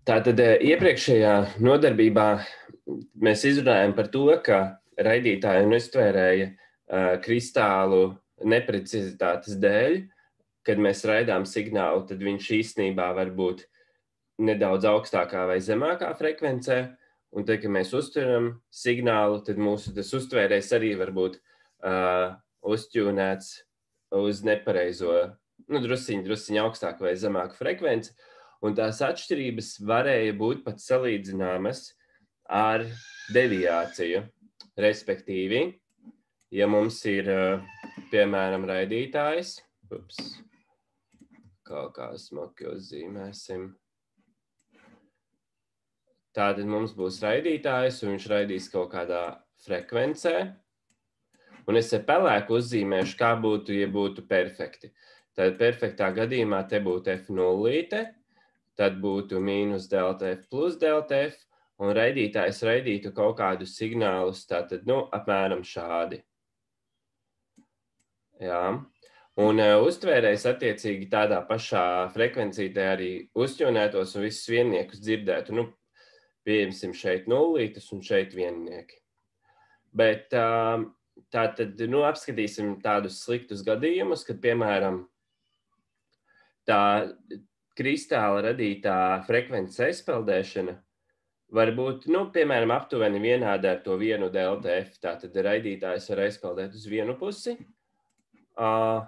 Tātad iepriekšējā nodarbībā mēs izrunājam par to, ka raidītāji un uztvērēja kristālu neprecizitātes dēļ, kad mēs raidām signālu, tad viņš īstenībā var būt nedaudz augstākā vai zemākā frekvencē, un tad, kad mēs uztveram signālu, tad mūsu tas uztvērējs arī var būt uztjūnēts uz nepareizo, drusciņ augstāku vai zemāku frekvenci, un tās atšķirības varēja būt pat salīdzināmas ar deviāciju, respektīvi, ja mums ir, piemēram, raidītājs, kaut kā smuki uzzīmēsim. Tātad mums būs raidītājs, un viņš raidīs kaut kādā frekvencē, un es ar pelēku uzzīmēšu, kā būtu, ja būtu perfekti. Tad perfektā gadījumā te būtu F0, tad būtu mīnus delta F plus delta F, un raidītājs raidītu kaut kādus signālus, tātad, apmēram šādi. Jā. Un uztvērējs attiecīgi tādā pašā frekvencītē arī uztjūnētos un visus vienniekus dzirdētu. Pieņemsim šeit nullītes un šeit viennieki. Bet tātad, apskatīsim tādus sliktus gadījumus, kad, piemēram, tā kristāla radītā frekvences aizpeldēšana var būt, piemēram, aptuveni vienāda ar to vienu delta F. Tātad raidītājs var aizpeldēt uz vienu pusi, un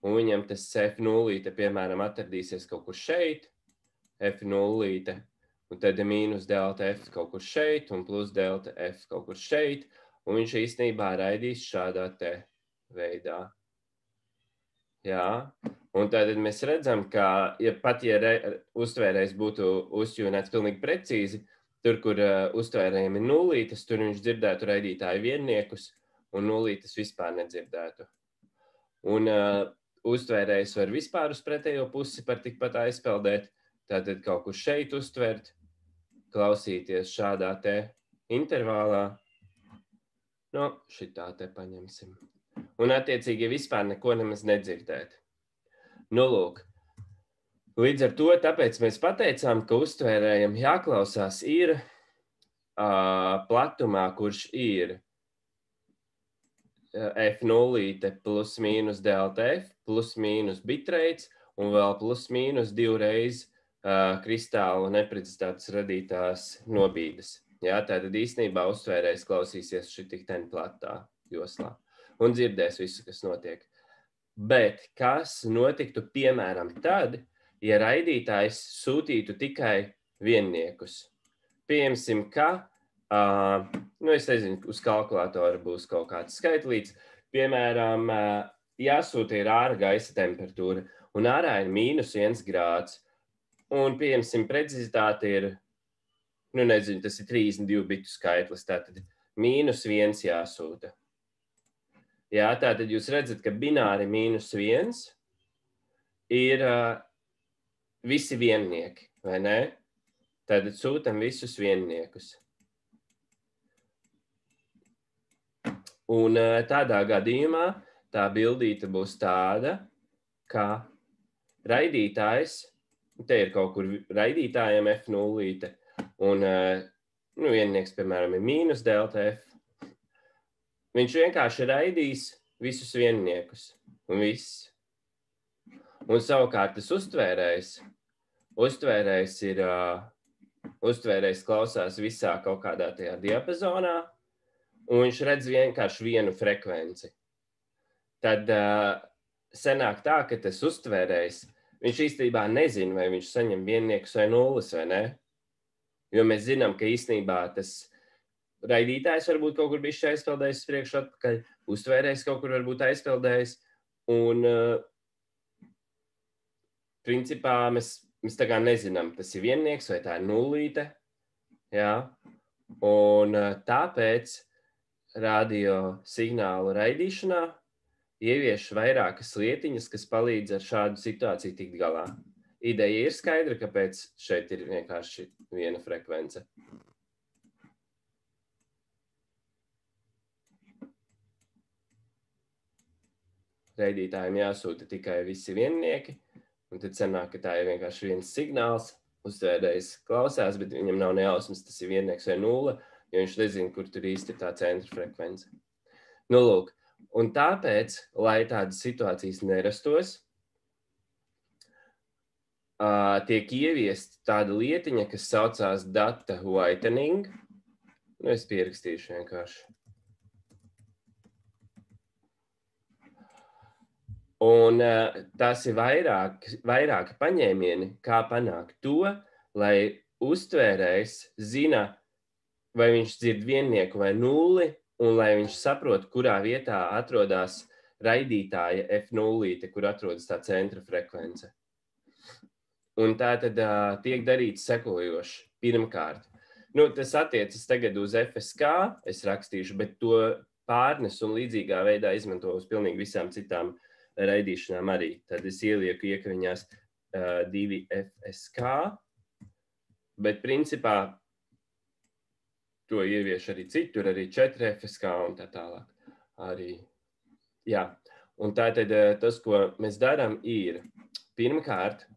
viņam tas F0, piemēram, atradīsies kaut kur šeit, F0, un tad mīnus delta F kaut kur šeit, un plus delta F kaut kur šeit, un viņš īstenībā raidīs šādā te veidā. Jā, un tad mēs redzam, ka, ja uztvērējs būtu uztjūnēts pilnīgi precīzi, tur, kur uztvērējiem ir nullītes, tur viņš dzirdētu raidītāju vienniekus, un nullītes vispār nedzirdētu. Un uztvērējs var vispār uz pretējo pusi par tikpat aizpeldēt, tātad kaut kur šeit uztvert, klausīties šādā te intervālā, šitā te paņemsim. Un attiecīgi vispār neko nemaz nedzirdēt. Lūk, līdz ar to, tāpēc mēs pateicām, ka uztvērējam jāklausās ir platumā, kurš ir F0 plus mīnus delta F, plus mīnus bitreits, un vēl plus mīnus 2 reiz kristālu neprecizitātes radītās nobīdes. Jā, tātad īstenībā uztvērējs klausīsies šitik ten platā joslā un dzirdēs visu, kas notiek. Bet kas notiktu, piemēram, tad, ja raidītājs sūtītu tikai vienniekus? Pieņemsim, ka, es nezinu, uz kalkulatora būs kaut kāds skaitlīts, piemēram, jāsūta ir ārā gaisa temperatūra, un ārā ir -1 grāds, un, pieņemsim, precizitāte ir, nezinu, tas ir 32 bitu skaitlis, tātad -1 jāsūta. Jā, tātad jūs redzat, ka bināri -1 ir visi viennieki, vai ne? Tātad sūtam visus vienniekus. Un tādā gadījumā tā bildīte būs tāda, ka raidītājs, te ir kaut kur raidītājiem F0, un viennieks, piemēram, ir mīnus delta F. Viņš vienkārši raidīs visus vienniekus, un viss. Un savukārt tas uztvērējs klausās visā kaut kādā tajā diapazonā, un viņš redz vienkārši vienu frekvenci. Tad senāk tā, ka tas uztvērējs, viņš īstenībā nezina, vai viņš saņem vienniekus vai nulles, vai ne? Jo mēs zinām, ka īstenībā tas raidītājs varbūt kaut kur bišķi aizpeldējis priekš atpakaļ, uztvērējs kaut kur varbūt aizpeldējis, un principā mēs tā kā nezinām, tas ir viennieks vai tā ir nullīte, jā, un tāpēc radio signālu raidīšanā ievieš vairākas lietiņas, kas palīdz ar šādu situāciju tikt galā. Ideja ir skaidra, kāpēc šeit ir vienkārši viena frekvence. Raidītājiem jāsūta tikai visi viennieki, un tad sanāk, ka tā ir vienkārši viens signāls, uztvērējs klausās, bet viņam nav nejausmas, tas ir viennieks vai nulle, jo viņš nezina, kur tur īsti ir tā centra frekvence. Nu, lūk, un tāpēc, lai tādas situācijas nerastos, tiek ieviest tāda lietiņa, kas saucās data whitening. Nu, es pierakstīšu vienkārši. Un tas ir vairāki paņēmieni, kā panākt to, lai uztvērējs zina, vai viņš dzird viennieku vai nulli, un lai viņš saprot, kurā vietā atrodas raidītāja F0, kur atrodas tā centra frekvence. Un tā tad tiek darīts sekojoši. Pirmkārt, tas attiecas tagad uz FSK, es rakstīšu, bet to pārnes un līdzīgā veidā izmanto uz pilnīgi visām citām raidīšanām arī. Tad es ielieku iekriņās 2 FSK, bet principā to ievieš arī citur, arī 4 FSK un tā tālāk. Arī, jā. Un tātad tas, ko mēs darām, ir pirmkārt,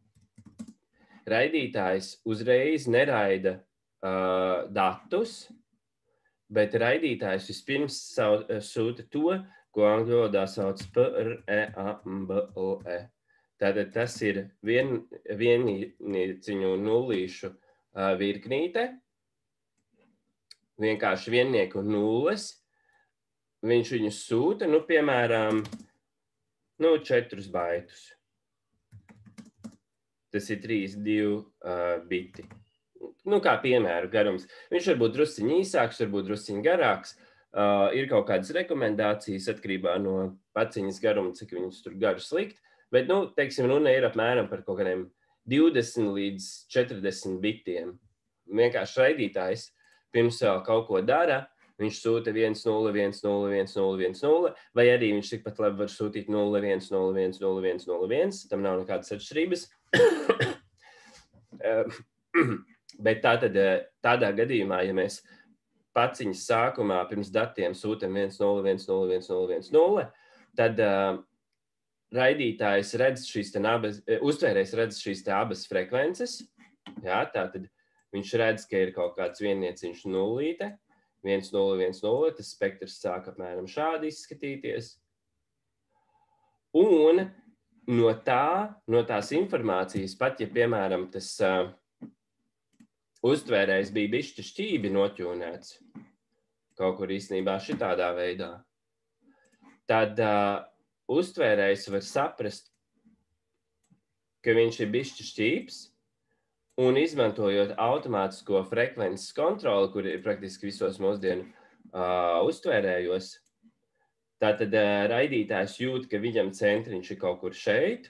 raidītājs uzreiz neraida datus, bet raidītājs vispirms sūta to, ko angļu valodā sauc PREAMBLE. Tātad tas ir viennieciņu nullīšu virknīte, vienkārši viennieku nulles. Viņš viņu sūta, piemēram, 4 baitus. Tas ir 32 biti. Kā piemēru garums. Viņš var būt drusciņi īsāks, varbūt drusciņi garāks. Ir kaut kādas rekomendācijas atkarībā no paciņas garuma, cik viņus tur garus likt. Bet, teiksim, runa ir apmēram par kaut kādiem 20 līdz 40 bitiem. Vienkārši raidītājs pirms vēl kaut ko dara, viņš sūta 1, 0, 1, 0, 1, 0, 1, 0, vai arī viņš tikpat labi var sūtīt 0, 1, 0, 1, 0, 1, 0, 1. Tam nav nekādas atšķirības. Bet tādā gadījumā, ja mēs paciņas sākumā pirms datiem sūtam 1, 0, 1, 0, 1, 0, 1, 0, tad raidītājs redz uztvērējs redz šīs abas frekvences. Jā, tātad viņš redz, ka ir kaut kāds viennieciņš nullīte, 1, 0, 1, 0, tas spektrs sāk apmēram šādi izskatīties. Un no tās informācijas, pat ja, piemēram, tas uztvērējs bija bišķi šķībi noķūnēts, kaut kur īstenībā šitādā veidā, tad uztvērējs var saprast, ka viņš ir bišķi šķības, un izmantojot automātisko frekvences kontroli, kur ir praktiski visos mūsdienu uztvērējos, tātad raidītājs jūt, ka viņam centriņš ir kaut kur šeit.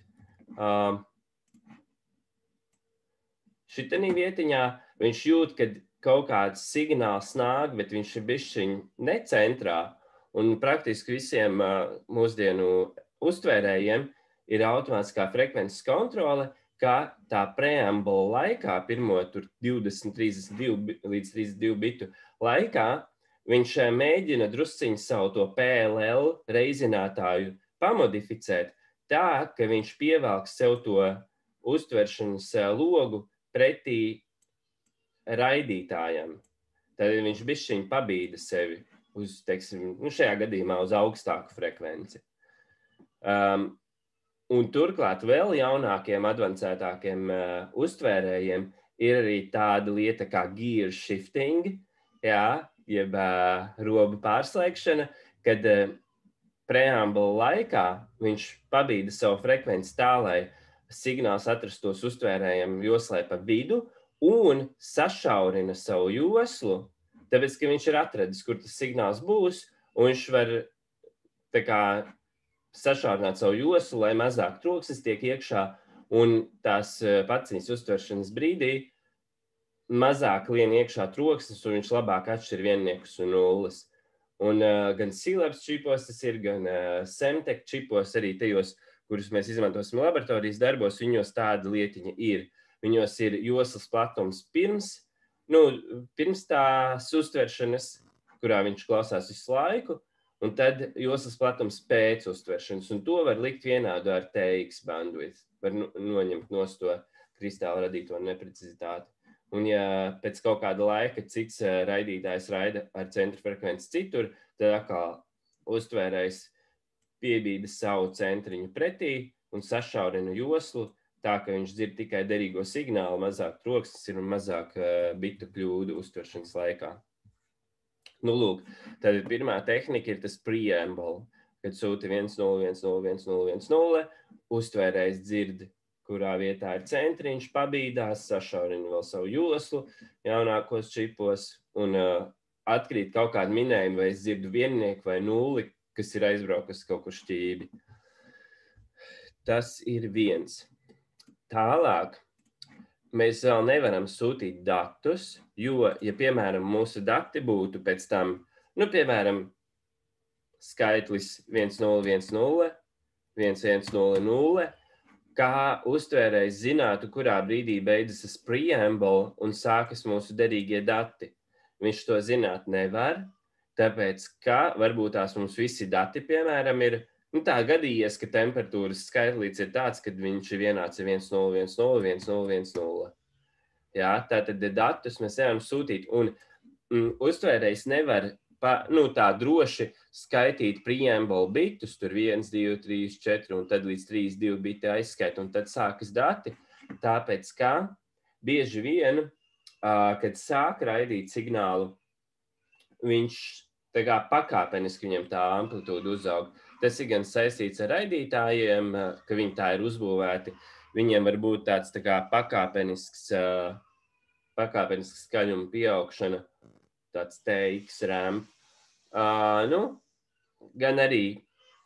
Šitanī vietiņā viņš jūt, ka kaut kāds signāls nāk, bet viņš ir bišķiņ necentrā, un praktiski visiem mūsdienu uztvērējiem ir automātiskā frekvences kontrole, ka tā preambula laikā, pirmo tur 20, 32 līdz 32 bitu laikā, viņš mēģina drusciņu savu to PLL reizinātāju pamodificēt tā, ka viņš pievelk sev to uztveršanas logu pretī raidītājam. Tad viņš bišķiņ pabīda sevi uz, teiksim, šajā gadījumā uz augstāku frekvenci. Un turklāt vēl jaunākiem, advancētākiem uztvērējiem ir arī tāda lieta kā gear shifting, jā, jeb robu pārslēgšana, kad preambula laikā viņš pabīda savu frekvenci tā, lai signāls atrastos uztvērējiem joslai pa vidu un sašaurina savu joslu, tāpēc, ka viņš ir atradis, kur tas signāls būs, un viņš var tā kā sašaurināt savu joslu, lai mazāk troksnis tiek iekšā, un tās paciņas uztveršanas brīdī mazāk lien iekšā troksnis, un viņš labāk atšķir vienniekus un nulles. Un gan C-Labs čipos tas ir, gan Semtech čipos arī tajos, kurus mēs izmantosim laboratorijas darbos, viņos tāda lietiņa ir. Viņos ir joslas platums pirms tās uztveršanas, kurā viņš klausās visu laiku, un tad joslas platums pēc uztveršanas, un to var likt vienādu ar TX bandwidth. Var noņemt nost to, kristāla radīto neprecizitāti. Un ja pēc kaut kāda laika cits raidītājs raida ar centra frekvenci citur, tad atkal uztvērējs piebīda savu centriņu pretī un sašaurina joslu, tā ka viņš dzird tikai derīgo signālu, mazāk troksnis ir un mazāk bitu kļūdu uztveršanas laikā. Nu, lūk, tad pirmā tehnika ir tas preamble, kad sūta 1-0-1-0-1-0-1-0, uztvērējs dzird, kurā vietā ir centriņš, pabīdās, sašaurina vēl savu joslu jaunākos čipos un atkrīt kaut kādu minējumu, vai es dzirdu viennieku vai nulli, kas ir aizbraukas kaut kur šķībi. Tas ir viens. Tālāk mēs vēl nevaram sūtīt datus, jo, ja, piemēram, mūsu dati būtu pēc tam, nu, piemēram, skaitlis 1-0-1-0, 1-1-0-0, kā uztvērējs zinātu, kurā brīdī beidzas tas preamble un sākas mūsu derīgie dati. Viņš to zināt nevar, tāpēc, ka varbūt tās mums visi dati, piemēram, ir, nu tā gadījies, ka temperatūras skaitlīts ir tāds, kad viņš ir vienāds 1-0-1-0, 1-0-1-0. Jā, tātad datus mēs varam sūtīt, un uztvērējs nevar tā droši skaitīt preamble bitus, tur 1, 2, 3, 4, un tad līdz 3, 2 biti aizskaita, un tad sākas dati, tāpēc, ka bieži vien, kad sāk raidīt signālu, viņš tā kā pakāpeniski viņam tā amplitūda uzaug. Tas ir gan saistīts ar raidītājiem, ka viņi tā ir uzbūvēti, viņiem var būt tāds tā kā pakāpenisks skaļuma pieaugšana, tāds TX ramp. Gan arī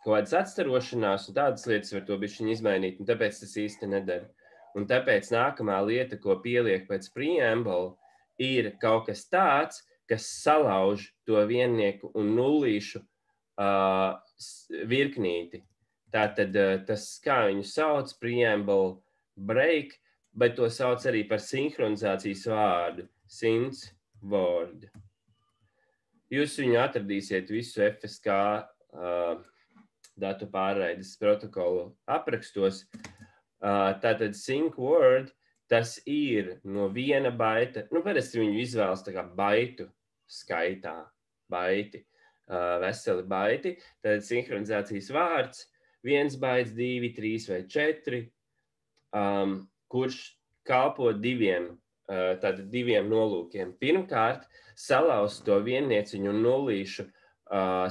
kaut kādas atstarošanās un tādas lietas var to bišķiņ izmainīt, un tāpēc tas īsti nedara. Un tāpēc nākamā lieta, ko pieliek pēc preamble, ir kaut kas tāds, kas salauž to viennieku un nullīšu virknīti. Tātad tas, kā viņu sauc, preamble break, bet to sauc arī par sinhronizācijas vārdu, synth word. Jūs viņu atradīsiet visu FSK datu pārraides protokolu aprakstos. Tātad sync word, tas ir no viena baita, nu parasti viņu izvēlas tā kā baitu skaitā, baiti, veseli baiti. Tātad sinhronizācijas vārds 1 baits, 2, 3 vai 4, kurš kalpo diviem nolūkiem. Pirmkārt, salauzt to viennieciņu un nullīšu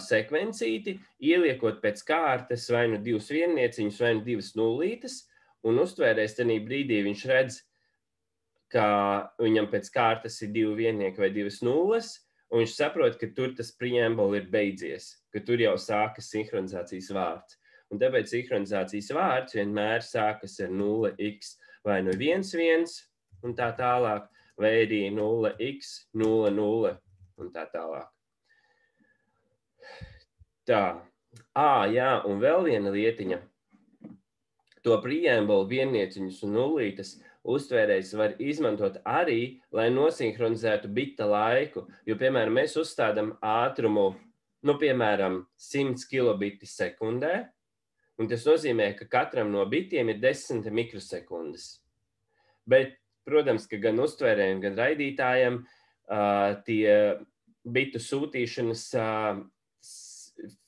sekvencīti, ieliekot pēc kārtas vai nu 2 viennieciņus, vai nu 2 nullītes, un uztvērējs tenī brīdī viņš redz, ka viņam pēc kārtas ir 2 viennieki vai 2 nulles, un viņš saprot, ka tur tas preamble ir beidzies, ka tur jau sākas sinhronizācijas vārds. Un tāpēc sinhronizācijas vārds vienmēr sākas ar 0x vai nu 1,1 un tā tālāk, vai arī 0x, 0,0 un tā tālāk. Tā. Jā, un vēl viena lietiņa. To preamble viennieciņus un nullītes uztvērējs var izmantot arī, lai nosinhronizētu bita laiku, jo, piemēram, mēs uzstādām ātrumu, nu, piemēram, 100 kilobiti sekundē, un tas nozīmē, ka katram no bitiem ir 10 mikrosekundes. Bet, protams, ka gan uztvērējiem, gan raidītājiem tie bitu sūtīšanas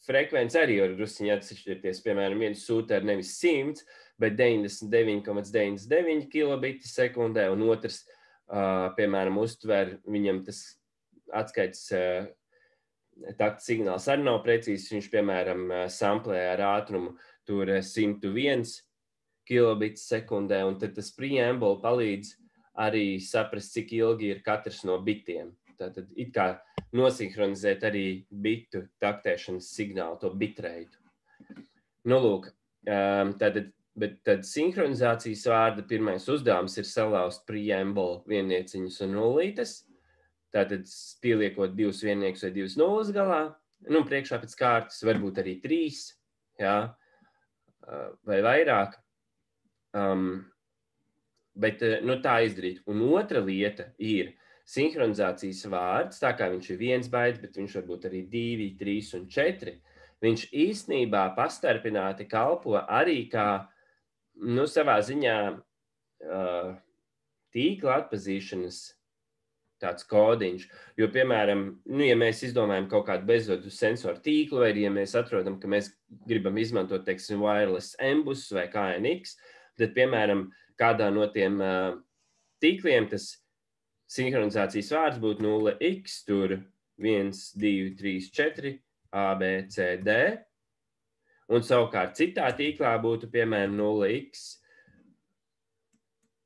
frekvence arī var drusciņi atšķirties. Piemēram, viens sūta ar nevis 100, bet 99,99 kilobiti sekundē, un otrs, piemēram, uztver, viņam tas atskaites takta signāls arī nav precīzs, viņš, piemēram, samplē ar ātrumu tur 101 kilobits sekundē, un tad tas preamble palīdz arī saprast, cik ilgi ir katrs no bitiem. Tātad it kā nosinhronizēt arī bitu taktēšanas signālu, to bitreitu. Nu, lūk, tad sinhronizācijas vārda pirmais uzdevums ir salauzt preamble viennieciņus un nullītes, tātad pieliekot 2 vienniekus vai 2 nulles galā, nu, priekšā pēc kārtas varbūt arī 3, jā, vai vairāk. Bet nu, tā izdarīt. Un otra lieta ir sinhronizācijas vārds, tā kā viņš ir 1 baits, bet viņš varbūt arī 2, 3 un 4. Viņš īstenībā pastarpināti kalpo arī kā, nu, savā ziņā tīkla atpazīšanas tāds kodiņš. Jo, piemēram, ja mēs izdomājam kaut kādu bezvadu sensoru tīklu, vai ja mēs atrodam, ka mēs gribam izmantot, teiksim, wireless MBUS vai KNX, tad, piemēram, kādā no tiem tīkliem tas sinhronizācijas vārds būtu 0x, tur 1, 2, 3, 4, A, B, C, D. Un savukārt citā tīklā būtu, piemēram, 0x.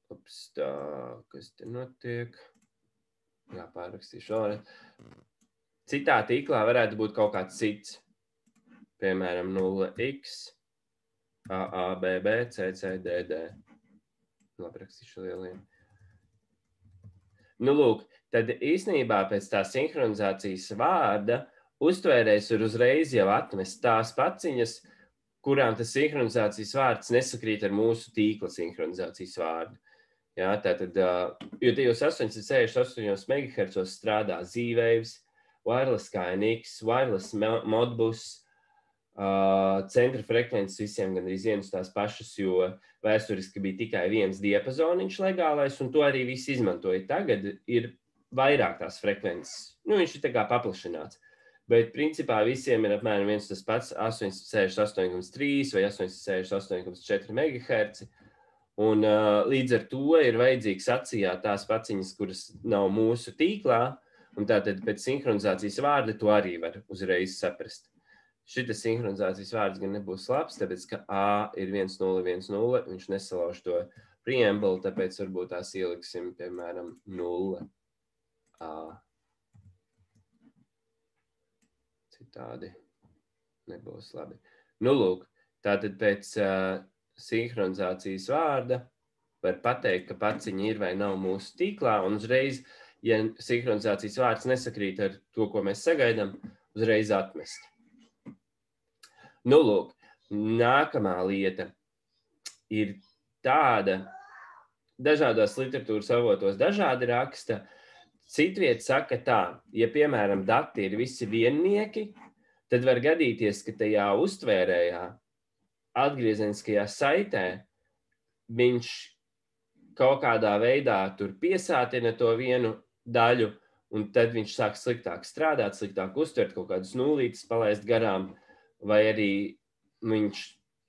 Ups, tā, kas te notiek? Jāpārrakstīšu vēlreiz. Citā tīklā varētu būt kaut kāds cits. Piemēram, 0x, A, B, B, C, C, D, D. Labi, rakstīšu lieliem. Nu, lūk, tad īstenībā pēc tā sinhronizācijas vārda uztvērējs ir uzreiz jau atmest tās paciņas, kurām tas sinhronizācijas vārds nesakrīt ar mūsu tīkla sinhronizācijas vārdu. Jā, tātad, jo tajos 868 MHz strādā Z-Waves, wireless KNX, wireless Modbus, centra frekvences visiem gandrīz vienas tās pašas, jo vēsturiski bija tikai viens diapazoniņš legālais, un to arī visi izmantoja. Tagad ir vairāk tās frekvences. Nu, viņš ir tā kā paplašināts. Bet principā visiem ir apmēram viens tas pats 868,3 vai 868,4 MHz. Un līdz ar to ir vajadzīgs atsijāt tās paciņas, kuras nav mūsu tīklā, un tātad pēc sinhronizācijas vārda to arī var uzreiz saprast. Šitas sinhronizācijas vārds gan nebūs labs, tāpēc, ka A ir 1010, viņš nesalauž to preambulu, tāpēc varbūt tās ieliksim, piemēram, 0A. Citādi nebūs labi. Nu, lūk, tātad pēc sinhronizācijas vārda var pateikt, ka paciņa ir vai nav mūsu tīklā, un uzreiz, ja sinhronizācijas vārds nesakrīt ar to, ko mēs sagaidām, uzreiz atmest. Nu, lūk, nākamā lieta ir tāda, dažādās literatūras avotos dažādi raksta, citviet saka tā, ja, piemēram, dati ir visi viennieki, tad var gadīties, ka tajā uztvērējā atgriezeniskajā saitē viņš kaut kādā veidā tur piesātina to vienu daļu, un tad viņš sāk sliktāk strādāt, sliktāk uztvert, kaut kādus nulītes palaist garām, vai arī viņš,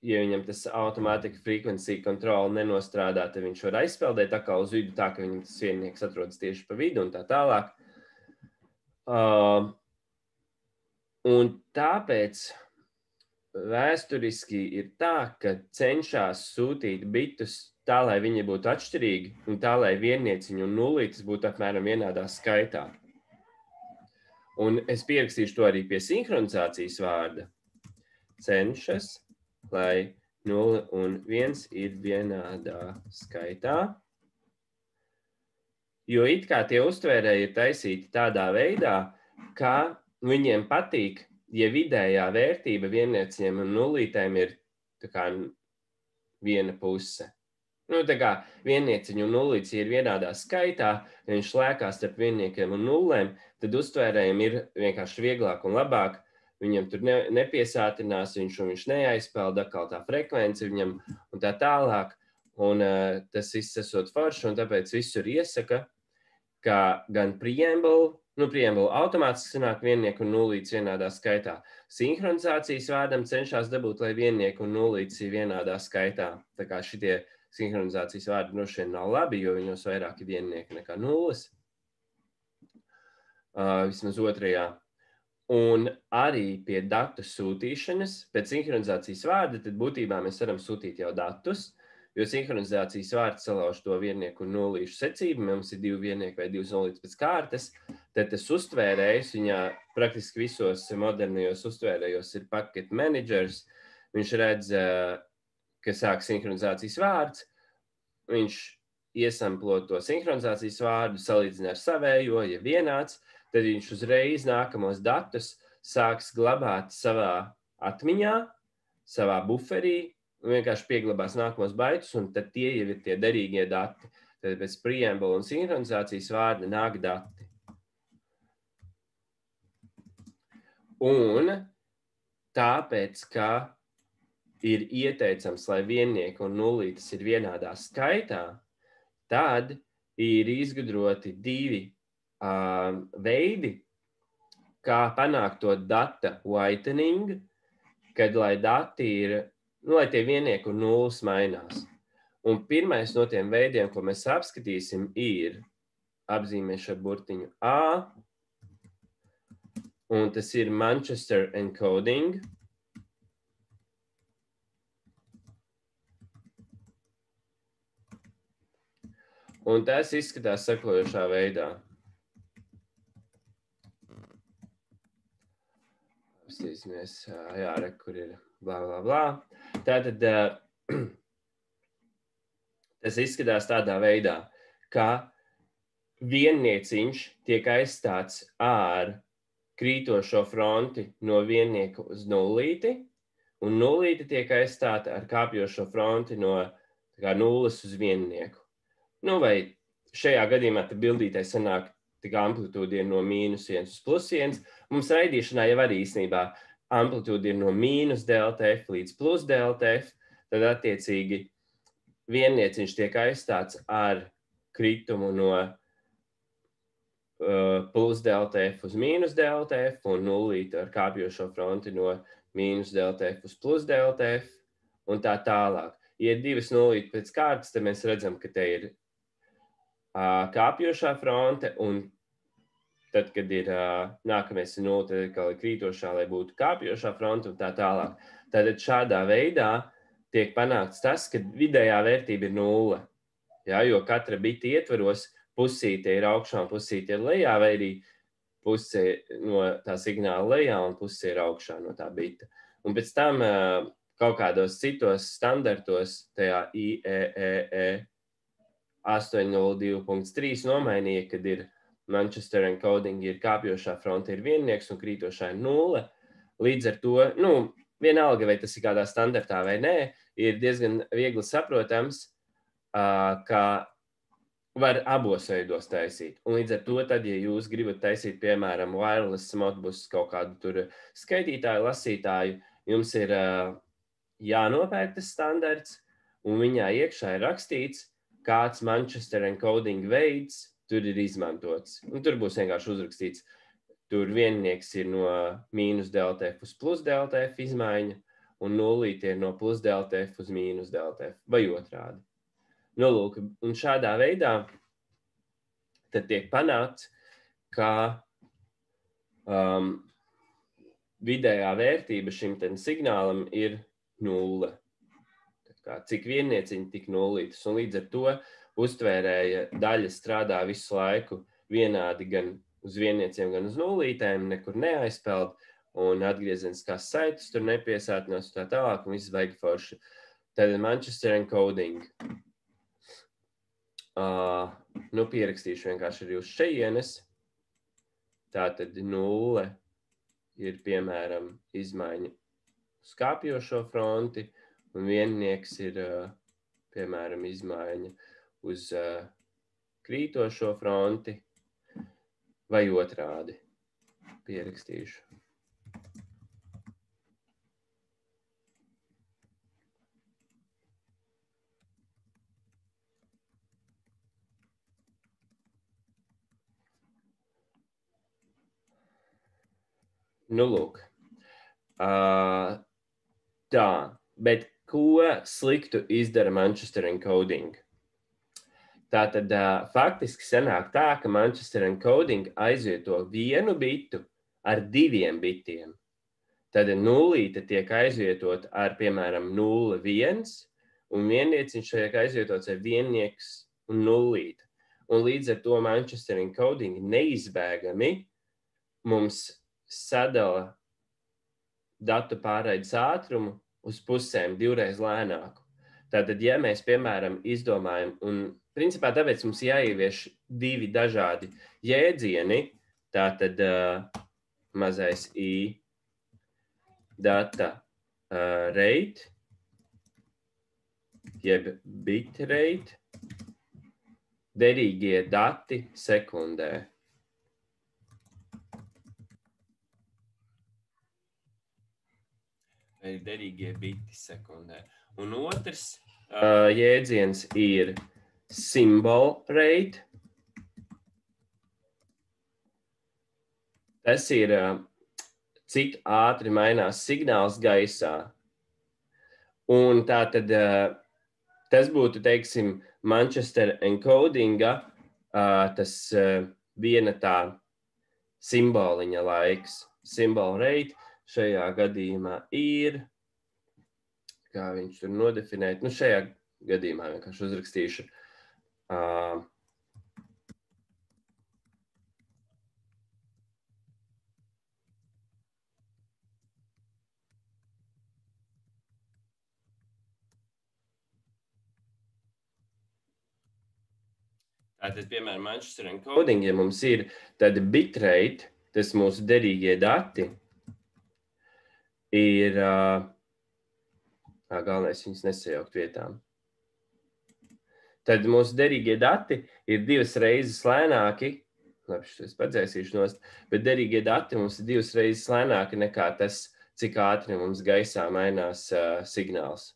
ja viņam tas automātika frequency control nenostrādā, tad viņš var aizpeldēt atkal uz vidu tā, ka viņam tas viennieks atrodas tieši pa vidu un tā tālāk. Un tāpēc vēsturiski ir tā, ka cenšas sūtīt bitus tā, lai viņi būtu atšķirīgi, un tā, lai viennieciņi un nulītes būtu apmēram vienādā skaitā. Un es pierakstīšu to arī pie sinhronizācijas vārda. Cenšas, lai 0 un 1 ir vienādā skaitā. Jo it kā tie uztvērēji ir taisīti tādā veidā, ka viņiem patīk, ja vidējā vērtība viennieciem un nulītēm ir tā kā viena puse. Nu, tā kā viennieciņi un nulītes ir vienādā skaitā, ja viņš lēkās starp vienniekiem un nullēm, tad uztvērējiem ir vienkārši vieglāk un labāk. Viņam tur nepiesātinās, viņš neaizpelda atkal tā frekvence viņam un tā tālāk. Un tas viss esot forši, un tāpēc visur iesaka, ka gan preambula automātiski sanāk viennieku un nulītes vienādā skaitā. Sinhronizācijas vārdam cenšas dabūt, lai viennieku un nulītes ir vienādā skaitā. Tā kā šitie sinhronizācijas vārdi droši vien nav labi, jo viņos vairāk ir viennieki nekā nulles. Vismaz otrajā. Un arī pie datu sūtīšanas, pēc sinhronizācijas vārda, tad būtībā mēs varam sūtīt jau datus, jo sinhronizācijas vārds salauž to viennieku un nulīšu secību, mums ir 2 viennieki vai 2 nulītes pēc kārtas, tad tas uztvērējs, viņā praktiski visos modernajos uztvērējos ir packet managers, viņš redz, ka sāk sinhronizācijas vārds, viņš iesamplo to sinhronizācijas vārdu, salīdzina ar savējo, ja vienāds, tad viņš uzreiz nākamos datus sāks glabāt savā atmiņā, savā buferī, un vienkārši pieglabās nākamos baitus, un tad tie jau ir tie derīgie dati. Tad pēc preambula un sinhronizācijas vārda nāk dati. Un tāpēc, ka ir ieteicams, lai viennieki un nulītes ir vienādā skaitā, tad ir izgudroti divi veidi, kā panākt to data whitening, kad lai dati ir, lai tie viennieki un nulles mainās. Un pirmais no tiem veidiem, ko mēs apskatīsim, ir apzīmēšu ar burtiņu A, un tas ir Manchester encoding. Un tas izskatās sekojošā veidā. Apstīsimies, jā, re, kur ir blā, blā, blā. Tātad tas izskatās tādā veidā, ka viennieciņš tiek aizstāts ar krītošo fronti no viennieka uz nullīti, un nullīti tiek aizstāta ar kāpjošo fronti no nulles uz viennieku. Nu, vai šajā gadījumā te bildītē sanāk tik amplitūda ir no -1 uz +1. Mums raidīšanā jau arī īstenībā amplitūda ir no -delta F līdz +delta F, tad attiecīgi viennieciņš tiek aizstāts ar kritumu no +delta F uz -delta F un nullīti ar kāpjošo fronti no -delta F uz +delta F un tā tālāk. Ja ir divas nullīti pēc kārtas, tad mēs redzam, ka te ir kāpjošā fronte, un tad, kad ir nākamais nulle, tad ir krītošā, lai būtu kāpjošā fronte un tā tālāk. Tātad šādā veidā tiek panākts tas, ka vidējā vērtība ir nulle. Ja, jo katra bita ietvaros pusīte ir augšā un pusīte ir lejā, vai arī puse no tā signāla lejā un puse ir augšā no tā bita. Un pēc tam kaut kādos citos standartos, tajā IEEE 802.3 nomainīja, kad ir Manchester encoding, ir kāpjošā fronte ir viennieks un krītošā ir nulle. Līdz ar to, vienalga, vai tas ir kādā standartā vai nē, ir diezgan viegli saprotams, ka var abos veidos taisīt. Un līdz ar to, tad, ja jūs gribat taisīt, piemēram, wireless modbus kaut kādu tur skaitītāju, lasītāju, jums ir jānopērk tas standarts, un viņā iekšā ir rakstīts, kāds Manchester encoding veids tur ir izmantots. Un tur būs vienkārši uzrakstīts, tur viennieks ir no -delta F uz +delta F izmaiņa, un nullīti ir no +delta F uz -delta F, vai otrādi. Nu, lūk, un šādā veidā tad tiek panākts, ka vidējā vērtība šim signālam ir nulle. Cik viennieciņi, tik nullītas. Un līdz ar to uztvērēja daļa strādā visu laiku vienādi gan uz viennieciem, gan uz nullītēm, nekur neaizpeld, un atgriezeniskās saites tur nepiesātinās tā tālāk, un viss baigi forši. Tad Manchester encoding. Pierakstīšu vienkārši arī uz šejienes. Tātad nulle ir, piemēram, izmaiņa uz kāpjošo fronti, un viennieks ir, piemēram, izmaiņa uz krītošo fronti vai otrādi. Pierakstīšu. Nu, lūk. Tā, bet ko sliktu izdara Manchester encoding? Tātad faktiski sanāk tā, ka Manchester encoding aizvieto vienu bitu ar diviem bitiem. Tad nullīte tiek aizvietot ar, piemēram, 0,1, un viennieciņš tiek aizvietots ar viennieks un nullīte. Un līdz ar to Manchester encoding neizbēgami mums sadala datu pārraides ātrumu uz pusēm divreiz lēnāku. Tātad, ja mēs, piemēram, izdomājam, un principā tāpēc mums jāievieš divi dažādi jēdzieni, tātad mazais I data rate, jeb bit rate, derīgie dati sekundē. Vai derīgie biti sekundē. Un otrs jēdziens ir symbol rate, Tas ir, cik ātri mainās signāls gaisā. Un tā tad tas būtu, teiksim, Manchester encodinga, tas viena tā simboliņa laiks. Symbol rate šajā gadījumā ir, kā viņš tur nodefinēt, nu šajā gadījumā vienkārši uzrakstīšu. Tātad, piemēram, Manchester encoding, ja mums ir tāda bitrate, tas mūsu derīgie dati, ir, galvenais viņus nesajaukt vietām. Tad mūsu derīgie dati ir 2 reizes lēnāki, labi, šis padzēsīšu nost, bet derīgie dati mums ir 2 reizes lēnāki nekā tas, cik ātri mums gaisā mainās signāls.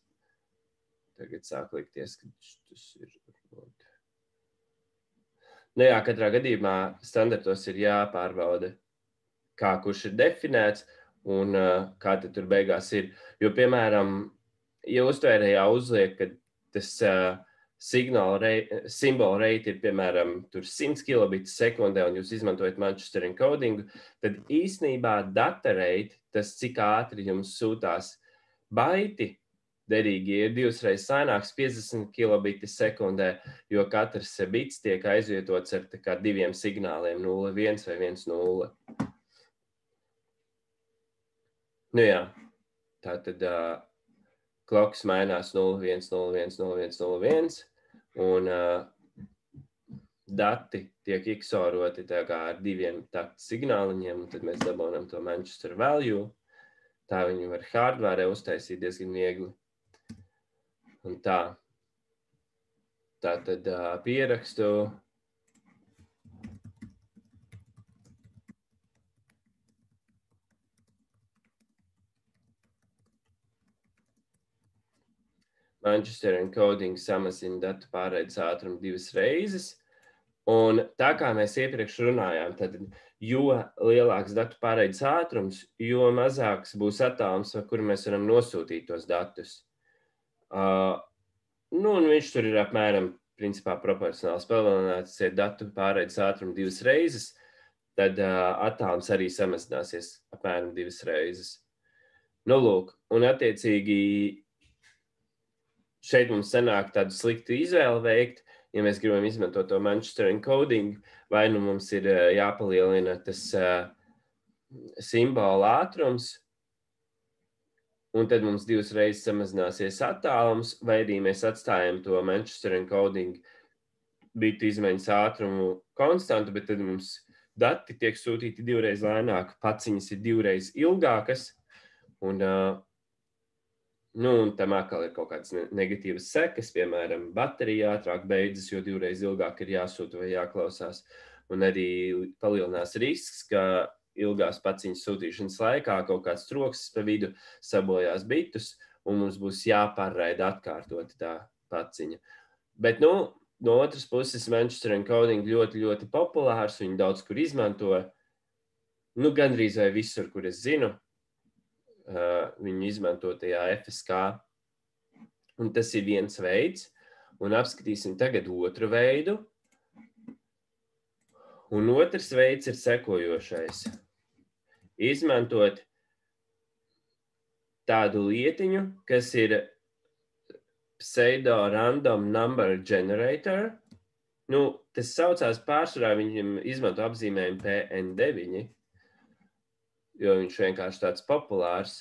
Tagad sāk likties, ka tas ir... Nu jā, katrā gadījumā standartos ir jāpārbauda, kā kurš ir definēts un kā tad tur beigās ir. Jo, piemēram, ja uztvērējā uzliek, ka tas symbol rate ir, piemēram, tur 100 kilobits sekundē un jūs izmantojat Manchester encodingu, tad īsnībā data rate, tas cik ātri jums sūtās baiti, derīgi ir 2 reizes lēnāks 50 kilobiti sekundē, jo katrs bits tiek aizvietots ar tā kā 2 signāliem 0,1 vai 1,0. Nu jā, tā tad kloks mainās 0,1, 0,1, 0,1, 0,1 un dati tiek XORoti tā kā ar 2 taktu signāliņiem, un tad mēs dabonam to Manchester value. Tā viņu var hardware uztaisīt diezgan viegli. Un tā tad pierakstu. Manchester encoding samazina datu pārraides ātrumu 2 reizes. Un tā kā mēs iepriekš runājām, tad jo lielāks datu pārraides ātrums, jo mazāks būs attālums, ar kuru mēs varam nosūtīt tos datus. Nu, un viņš tur ir apmēram, principā, proporcionāls palielināts, ja datu pārraides ātrumu 2 reizes, tad attālums arī samazināsies apmēram 2 reizes. Nu, lūk, un attiecīgi šeit mums sanāk tādu sliktu izvēli veikt, ja mēs gribam izmantot to Manchester encoding, vai nu mums ir jāpalielina tas simbola ātrums, un tad mums 2 reizes samazināsies attālums, vai arī mēs atstājam to Manchester encoding bitu izmaiņas ātrumu konstantu, bet tad mums dati tiek sūtīti 2 reizes lēnāk, paciņas ir 2 reizes ilgākas, un tam atkal ir kaut kādas negatīvas sekas, piemēram, baterija ātrāk beidzas, jo 2 reizes ilgāk ir jāsūta vai jāklausās, un arī palielinās risks, ka ilgās paciņas sūtīšanas laikā kaut kāds troksnis pa vidu sabojās bitus, un mums būs jāpārraida atkārtoti tā paciņa. Bet, no otras puses, Manchester encoding ļoti, ļoti populārs, viņu daudz kur izmanto, gandrīz vai visur, kur es zinu, viņu izmanto tajā FSK, un tas ir viens veids, un apskatīsim tagad otru veidu, un otrs veids ir sekojošais. Izmantot tādu lietiņu, kas ir pseudo random number generator. Tas saucās pārsvarā, viņam izmanto apzīmējumu PN9, jo viņš vienkārši tāds populārs.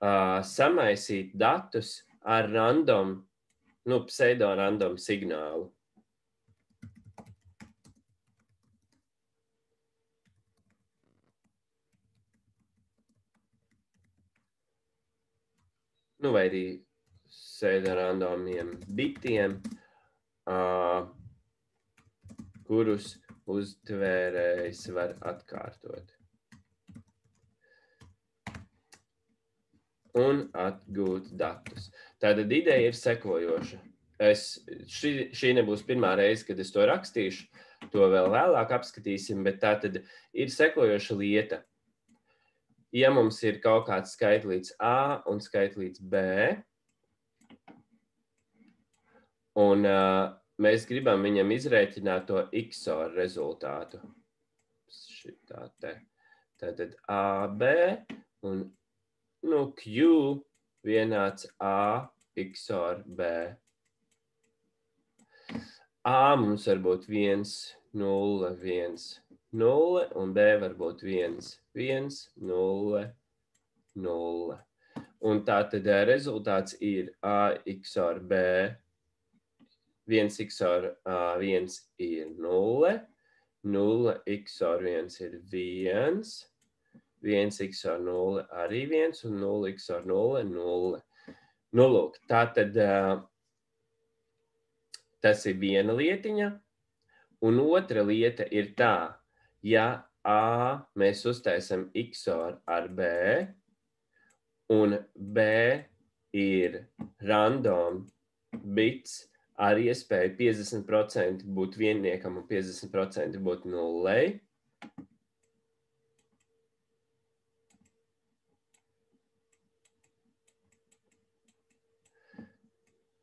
Samaisīt datus ar random, pseudo random signālu. Vai arī pseudo randomiem bitiem, kurus uztvērējs var atkārtot. Un atgūt datus. Tātad ideja ir sekojoša. Šī nebūs pirmā reize, kad es to rakstīšu. to vēl vēlāk apskatīsim, bet tā tad ir sekojoša lieta. Ja mums ir kaut kāds skaitlīts A un skaitlīts B, un mēs gribam viņam izrēķināt to XOR rezultātu. Šitā te. Tātad AB un Q vienāds A XOR B. A mums var būt 1, 0, 1, 0, un B var būt 1, 1, 0, 0. Un tātad rezultāts ir A XOR B. 1 XOR 1 ir 0, 0 XOR 1 ir 1, 1 XOR 0 arī 1, un 0 XOR 0, 0. Nu, lūk, tātad tas ir viena lietiņa, un otra lieta ir tā, ja A mēs uztaisam XOR ar B, un B ir random bits ar iespēju 50% būt vienniekam un 50% būt nullei.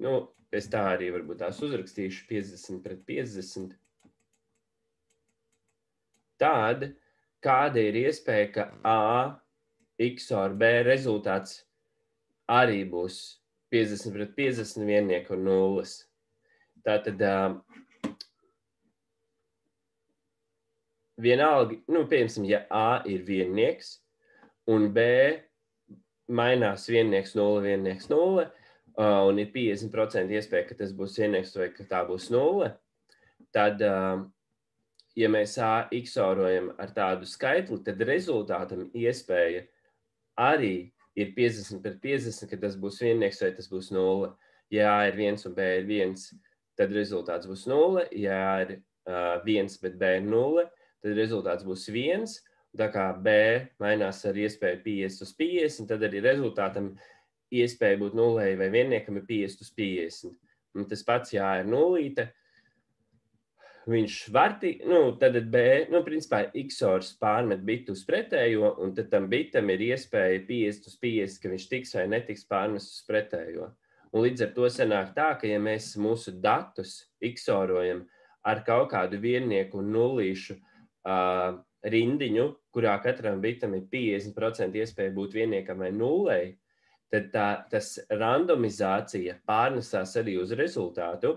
Nu, es tā arī varbūt tās uzrakstīšu 50 pret 50. Tad, kāda ir iespēja, ka A XOR B rezultāts arī būs 50 pret 50 viennieku un nulles. Tātad vienalga, piemēram, ja A ir viennieks un B mainās viennieks 0, viennieks 0, un ir 50% iespēja, ka tas būs viennieks vai ka tā būs 0, tad, ja mēs A XORojam ar tādu skaitli, tad rezultātam iespēja arī ir 50 pret 50, ka tas būs viennieks vai tas būs 0. Ja A ir 1 un B ir 1, tad rezultāts būs 0. Ja A ir 1, bet B ir 0, tad rezultāts būs 1. Tā kā B mainās ar iespēju 50 uz 50, tad arī rezultātam iespēja būt 0 vai vienniekam ir 50 uz 50. Un tas pats, ja A ir 0, viņš var tad B, principā XORs pārmet bitu uz pretējo, un tad tam bitam ir iespēja 50 uz 50, ka viņš tiks vai netiks pārmest uz pretējo. Un līdz ar to sanāk tā, ka ja mēs mūsu datus XORojam ar kaut kādu viennieku un nullīšu rindiņu, kurā katram bitam ir 50% iespēja būt vienniekam vai nullei, tad tas randomizācija pārnesās arī uz rezultātu,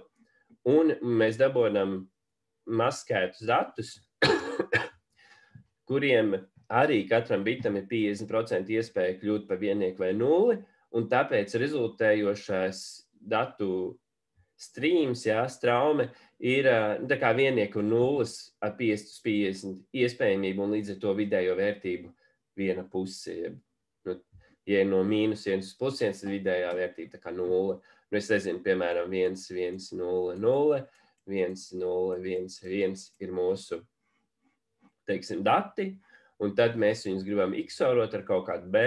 un mēs dabonam maskētus datus, kuriem arī katram bitam ir 50% iespēja kļūt par viennieku vai nulli, un tāpēc rezultējošais datu streams, straume, ir tā kā viennieku un nulles ar 50 uz 50 iespējamību, un līdz ar to vidējo vērtību viena puse. Ja no mīnus 1 uz plus 1, tad vidējā vērtība tā kā 0. Es nezinu, piemēram, 1, 1, 0, 0, 1, 0, 1, 1 ir mūsu, teiksim, dati, un tad mēs viņus gribam XORot ar kaut kādu B,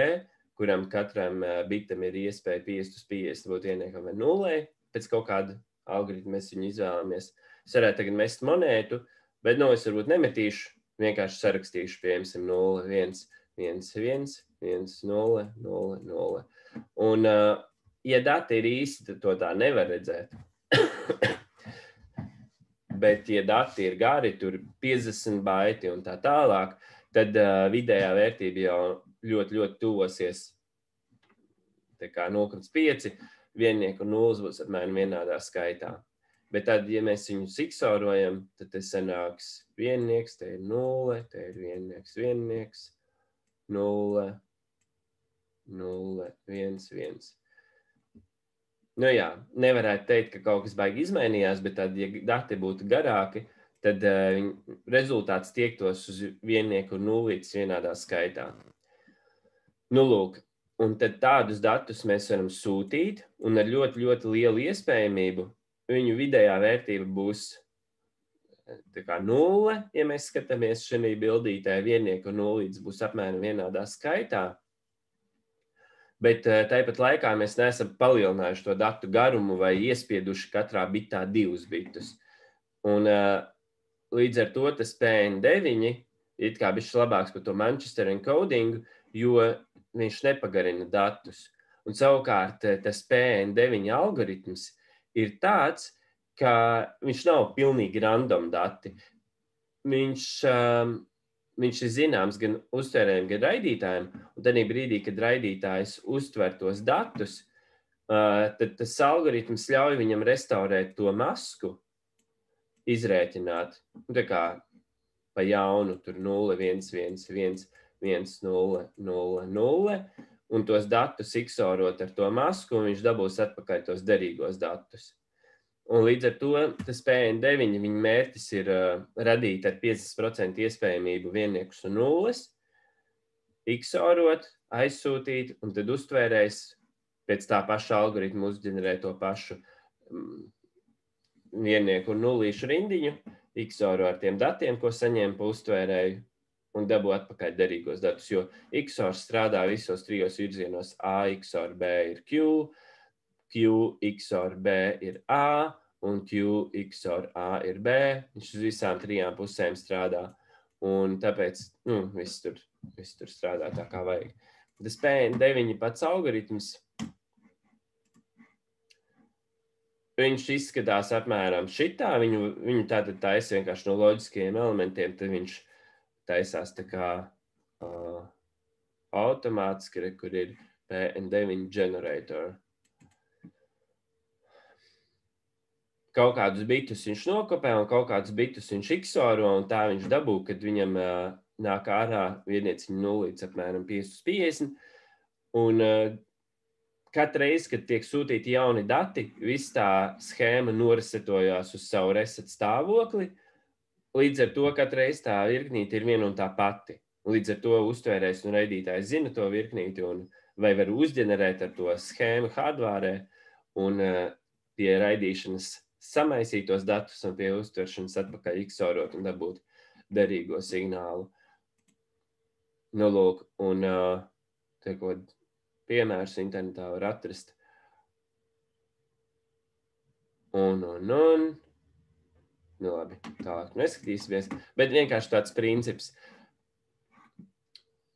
kuram katram bitam ir iespēja 50 uz 50 būt vienniekam vai nullei. Pēc kaut kāda algoritma mēs viņu izvēlamies. Es varētu tagad mest monētu, bet es varbūt nemetīšu, vienkārši sarakstīšu, piemēram, 0, 1, 1, 1, 1, 0, 0, 0. Un, ja dati ir īsti, tad to tā nevar redzēt. Bet, ja dati ir gari, tur 50 baiti un tā tālāk, tad vidējā vērtība jau ļoti, ļoti tuvosies 0,5, viennieku un nulles būs apmēram vienādā skaitā. Bet tad, ja mēs viņus XORojam, tad tas sanāks viennieks, te ir 0, te ir viennieks, 0, 0, 1, 1. Nu jā, nevarētu teikt, ka kaut kas baigi izmainījās, bet tad, ja dati būtu garāki, tad rezultāts tiektos uz viennieku un nullītes vienādā skaitā. Nu, lūk, un tad tādus datus mēs varam sūtīt, un ar ļoti, ļoti lielu iespējamību viņu vidējā vērtība būs tā kā 0, ja mēs skatāmies šajā bildītē, viennieku un nullītes būs apmēram vienādā skaitā. Bet tāpat laikā mēs neesam palielinājuši to datu garumu vai iespieduši katrā bitā 2 bitus. Un līdz ar to tas PN9 it kā bišķi labāks par to Manchester encodingu, jo viņš nepagarina datus. Un savukārt tas PN9 algoritms ir tāds, ka viņš nav pilnīgi random dati. Viņš ir zināms gan uztvērējiem, gan raidītājiem, un tad brīdī, kad raidītājs uztver tos datus, tad tas algoritms ļauj viņam restaurēt to masku, izrēķināt, tā kā pa jaunu, tur 0, 1, 1, 1, 1, 0, 0, 0, un tos datus XORot ar to masku, un viņš dabūs atpakaļ tos derīgos datus. Un līdz ar to tas PN9, viņa mērķis ir radīt ar 50% iespējamību vienniekus un nulles, XORot, aizsūtīt, un tad uztvērējs pēc tā paša algoritma uzģenerē to pašu viennieku un nullīšu rindiņu, XORo ar tiem datiem, ko saņem pa uztvērēju, un dabū atpakaļ derīgos datus, jo XOR strādā visos trijos virzienos. A XOR B ir Q, Q XOR B ir A, un Q XOR A ir B. Viņš uz visām trijām pusēm strādā, un tāpēc viss tur strādā tā kā vajag. Tas PN9 pats algoritms, viņš izskatās apmēram šitā, viņu tātad taisa vienkārši no loģiskajiem elementiem, tad viņš taisās tā kā automātiski, kur ir PN9 generator. Kaut kādus bitus viņš nokopē un kaut kādus bitus viņš XORo, un tā viņš dabū, kad viņam nāk ārā viennieciņa 0 līdz apmēram 5/50, un katru reizi, kad tiek sūtīti jauni dati, viss tā schēma noresetojās uz savu reset stāvokli, līdz ar to katru reizi tā virknīte ir viena un tā pati. Līdz ar to uztvērējs un raidītājs zina to virknīti, vai var uzģenerēt ar to schēmu hardvārē, un pie raidīšanas samaisītos datus un pie uztveršanas atpakaļ XORot un dabūt derīgo signālu. Nu, lūk, un tekot piemērs internetā var atrast. Un. Nu, labi, tālāk neskatīsimies, bet vienkārši tāds princips.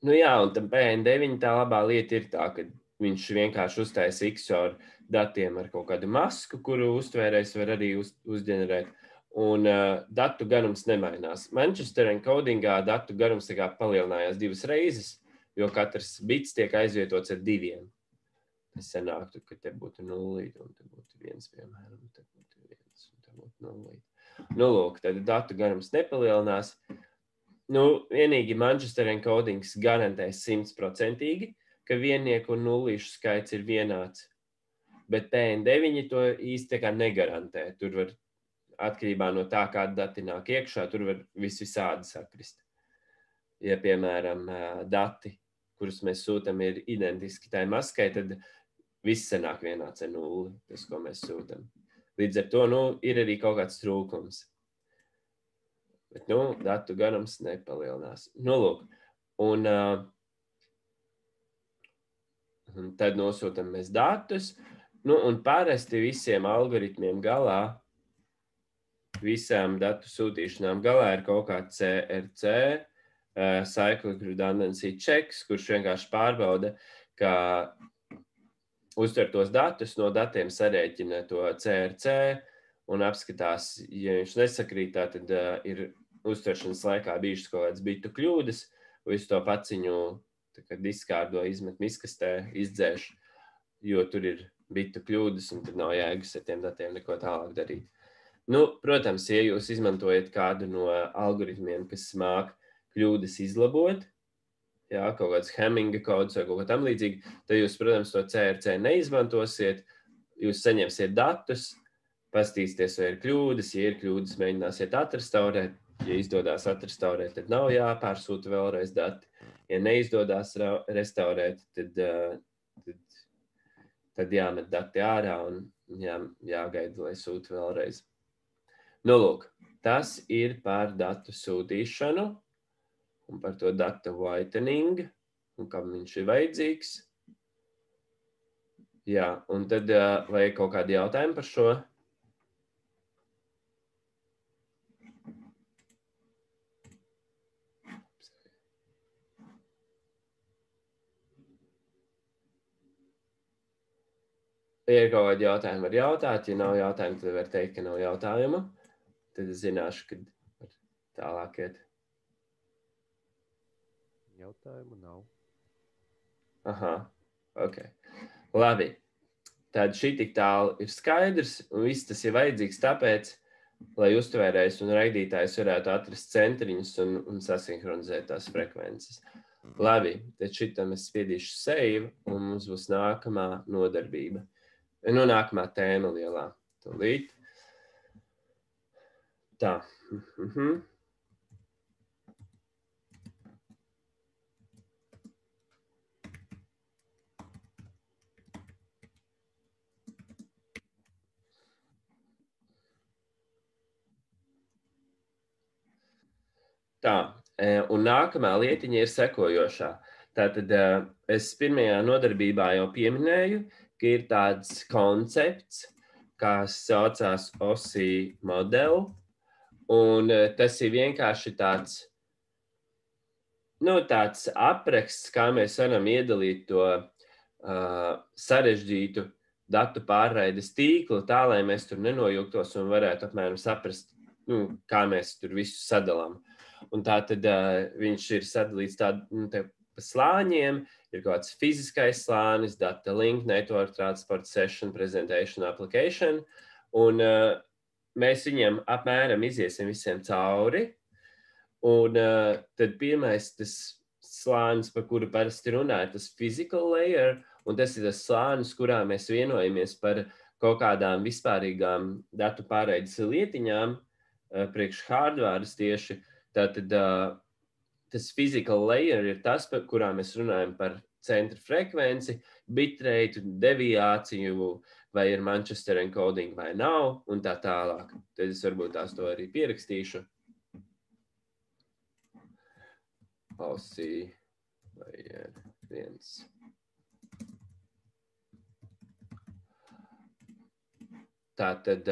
Nu jā, un tam PN9 tā labā lieta ir tā, ka viņš vienkārši uztaisa XOR datiem ar kaut kādu masku, kuru uztvērējs var arī uzģenerēt, un datu garums nemainās. Manchester encodingā datu garums palielinājās 2 reizes, jo katrs bits tiek aizvietots ar 2. Tas sanāktu, ka te būtu 0, un te būtu 1, piemēram, te būtu 1, un te būtu 0. Nu, lūk, tad datu garums nepalielinās. Nu, vienīgi Manchester encodings garantēs 100%, ka viennieku un nullīšu skaits ir vienāds, bet PN9 to īsti negarantē. Tur var, atkarībā no tā, kāda dati nāk iekšā, tur var visādi sakrist. Ja, piemēram, dati, kurus mēs sūtam, ir identiski tai maskai, tad viss sanāk vienāds ar 0, tas, ko mēs sūtam. Līdz ar to, ir arī kaut kāds trūkums. Bet, datu garums nepalielinās. Nu, lūk, un tad nosūtam mēs datus, un parasti visiem algoritmiem galā, visām datu sūtīšanām galā ir kaut kāds CRC, Cyclic Redundancy Checks, kurš vienkārši pārbauda, ka uztvertos datus no datiem sarēķina to CRC un apskatās, ja viņš nesakrītā, tad ir uztveršanas laikā bijušas kaut kādas bitu kļūdas, visu to paciņu diskārdo, izmet miskastē, izdzēš, jo tur ir bitu kļūdas un tad nav jēgas ar tiem datiem neko tālāk darīt. Nu, protams, ja jūs izmantojat kādu no algoritmiem, kas māk kļūdas izlabot, jā, kaut kāds Hamminga kods vai kaut ko tam līdzīgi, tad jūs, protams, to CRC neizmantosiet, jūs saņemsiet datus, pastīsties, vai ir kļūdas, ja ir kļūdas, mēģināsiet atrestaurēt, ja izdodās atrestaurēt, tad nav jāpārsūta vēlreiz dati, ja neizdodās restaurēt, tad jāmet dati ārā un jāgaida, lai sūta vēlreiz. Nu, lūk, tas ir par datu sūtīšanu un par to data whitening, un kam viņš ir vajadzīgs. Jā, un tad vai kaut kādi jautājumi par šo? Ja ir kaut kādi jautājumi, var jautāt. Ja nav jautājumu, tad var teikt, ka nav jautājumu. Tad es zināšu, kad var tālāk iet. Jautājumu nav. Aha, ok. Labi. Tad šī tik tālu ir skaidrs, un viss tas ir vajadzīgs tāpēc, lai uztvērējs un raidītājs varētu atrast centriņus un sasinhronizēt tās frekvences. Labi, tad šitam es spiedīšu save, un mums būs nākamā nodarbība. Nu, nākamā tēma lielā. Tūlīt. Tā. Tā, un nākamā lietiņa ir sekojošā. Tātad es pirmajā nodarbībā jau pieminēju, ka ir tāds koncepts, kas saucās OSI modeli, un tas ir vienkārši tāds, tāds apraksts, kā mēs varam iedalīt to sarežģītu datu pārraides tīklu, tā, lai mēs tur nenojuktos un varētu apmēram saprast, kā mēs tur visu sadalām. Un tā tad viņš ir sadalīts pa slāņiem, ir kaut kāds fiziskais slānis, data link, network, transport, session, presentation, application, un mēs viņiem apmēram iziesim visiem cauri, un tad pirmais tas slānis, par kuru parasti runāja, tas physical layer, un tas ir tas slānis, kurā mēs vienojamies par kaut kādām vispārīgām datu pārraides lietiņām, priekš hardwares tieši. Tātad tas physical layer ir tas, par kurā mēs runājam par centra frekvenci, bitrate, deviāciju, vai ir Manchester encoding vai nav, un tā tālāk. Tad es varbūt tās to arī pierakstīšu. OSI layer 1. Tātad,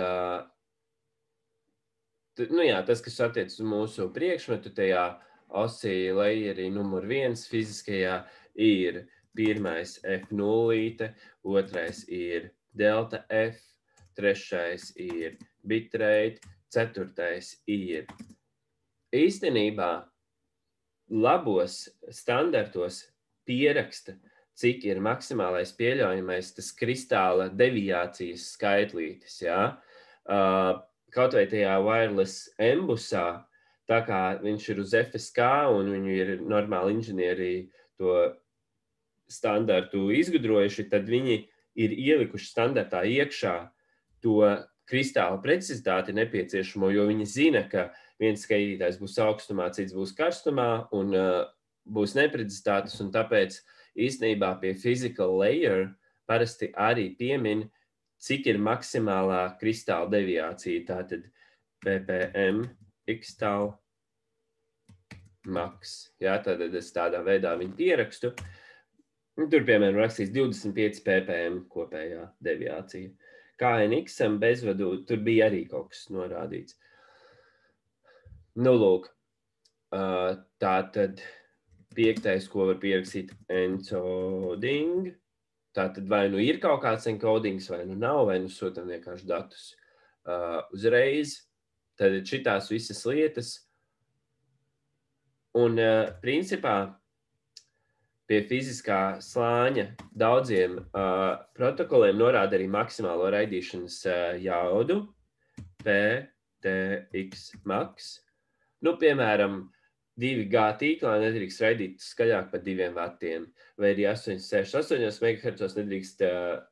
tas, kas attiecas uz mūsu priekšmetu, tajā OSI layeri numur 1 fiziskajā ir pirmais F0, otrais ir delta F, trešais ir bitrate, ceturtais ir. Īstenībā labos standartos pieraksta, cik ir maksimālais pieļaujamais tas kristāla deviācijas skaitlītis. Ja? Kaut vai tajā wireless embusā, tā kā viņš ir uz FSK un viņu ir normāli inženieri to standartu izgudrojuši, tad viņi ir ielikuši standartā iekšā to kristāla precizitāti nepieciešamo, jo viņi zina, ka viens skaitītājs būs augstumā, cits būs karstumā un būs neprecizitātes, un tāpēc īstenībā pie physical layer parasti arī piemin, cik ir maksimālā kristāla deviācija, tātad ppm x-tal max. Ja, tad es tādā veidā viņu pierakstu. Tur, piemēram, rakstīs 25 ppm kopējā deviācija. KNX-am bezvadu tur bija arī kaut kas norādīts. Nu, lūk, tā tad 5. ko var pierakstīt encoding. Tā tad vai nu ir kaut kāds encodings, vai nu nav, vai nu sūtam vienkārši datus uzreiz. Tad šitās visas lietas. Un principā pie fiziskā slāņa daudziem protokoliem norāda arī maksimālo raidīšanas jaudu, PTX max. Nu, piemēram, 2G tīklā nedrīkst raidīt skaļāk par 2 vatiem, vai arī 868 MHz nedrīkst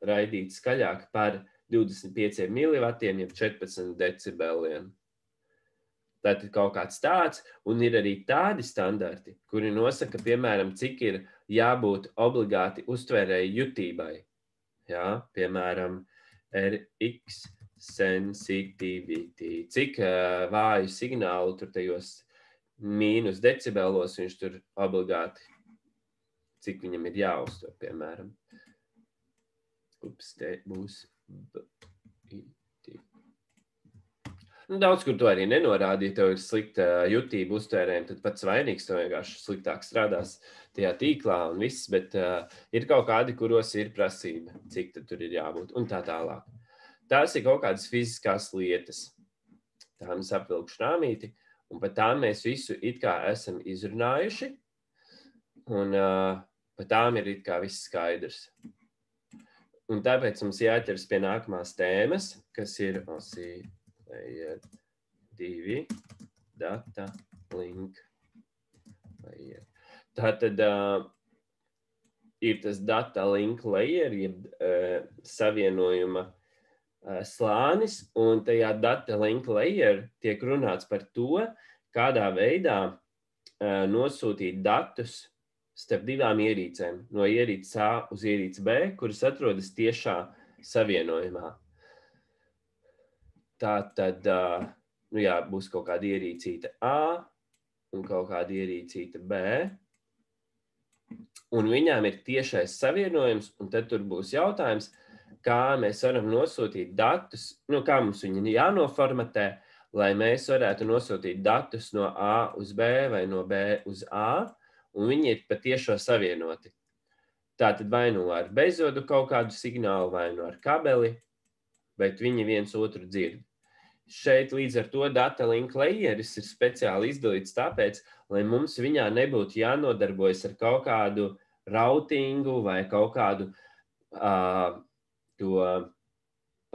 raidīt skaļāk par 25 milivatiem, jeb 14 decibeliem. Tātad kaut kāds tāds, un ir arī tādi standarti, kuri nosaka, piemēram, cik ir jābūt obligāti uztvērēji jutībai. Ja? Piemēram, RX sensitivity, cik vāju signālu tur tajos mīnus decibelos viņš tur obligāti, cik viņam ir jāuztver, piemēram. Ups, te būs. Daudz, kur to arī nenorāda, ja tev ir slikta jutība uztvērējuma, tad pats vainīgs, tev vienkārši sliktāk strādās tajā tīklā un viss, bet ir kaut kādi, kuros ir prasība, cik tad tur ir jābūt un tā tālāk. Tās ir kaut kādas fiziskās lietas. Tām es apvilkšu rāmīti, un par tām mēs visu it kā esam izrunājuši, un par tām ir it kā viss skaidrs. Un tāpēc mums jāķers pie nākamās tēmas, kas ir Layer 2 data link layer. Tātad ir tas data link layer, jeb savienojuma slānis, un tajā data link layer tiek runāts par to, kādā veidā nosūtīt datus starp divām ierīcēm, no ierīces A uz ierīci B, kuras atrodas tiešā savienojumā. Tātad, būs kaut kāda ierīcīta A un kaut kāda ierīcīta B, un viņām ir tiešais savienojums, un tad tur būs jautājums, kā mēs varam nosūtīt datus, kā mums viņi jānoformatē, lai mēs varētu nosūtīt datus no A uz B vai no B uz A, un viņi ir patiešo savienoti. Tātad vai nu ar bezvadu kaut kādu signālu, vai nu ar kabeli, bet viņi viens otru dzird. Šeit līdz ar to data link layeris ir speciāli izdalīts tāpēc, lai mums viņā nebūtu jānodarbojas ar kaut kādu routingu vai kaut kādu to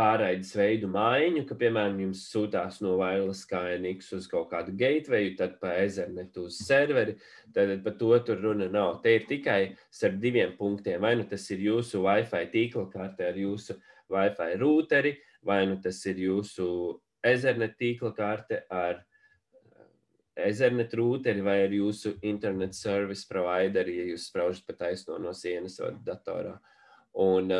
pārraides veidu maiņu, ka, piemēram, jums sūtās no wireless KNX uz kaut kādu gateway, tad pa Ethernet uz serveri, tad par to tur runa nav. Te ir tikai starp diviem punktiem, vai nu tas ir jūsu Wi-Fi tīkla karte ar jūsu Wi-Fi routeri, vai nu tas ir jūsu Ethernet tīkla karte ar Ethernet routeri vai ar jūsu internet service provideri, ja jūs spraužat pa taisno no sienas vai datorā. Un,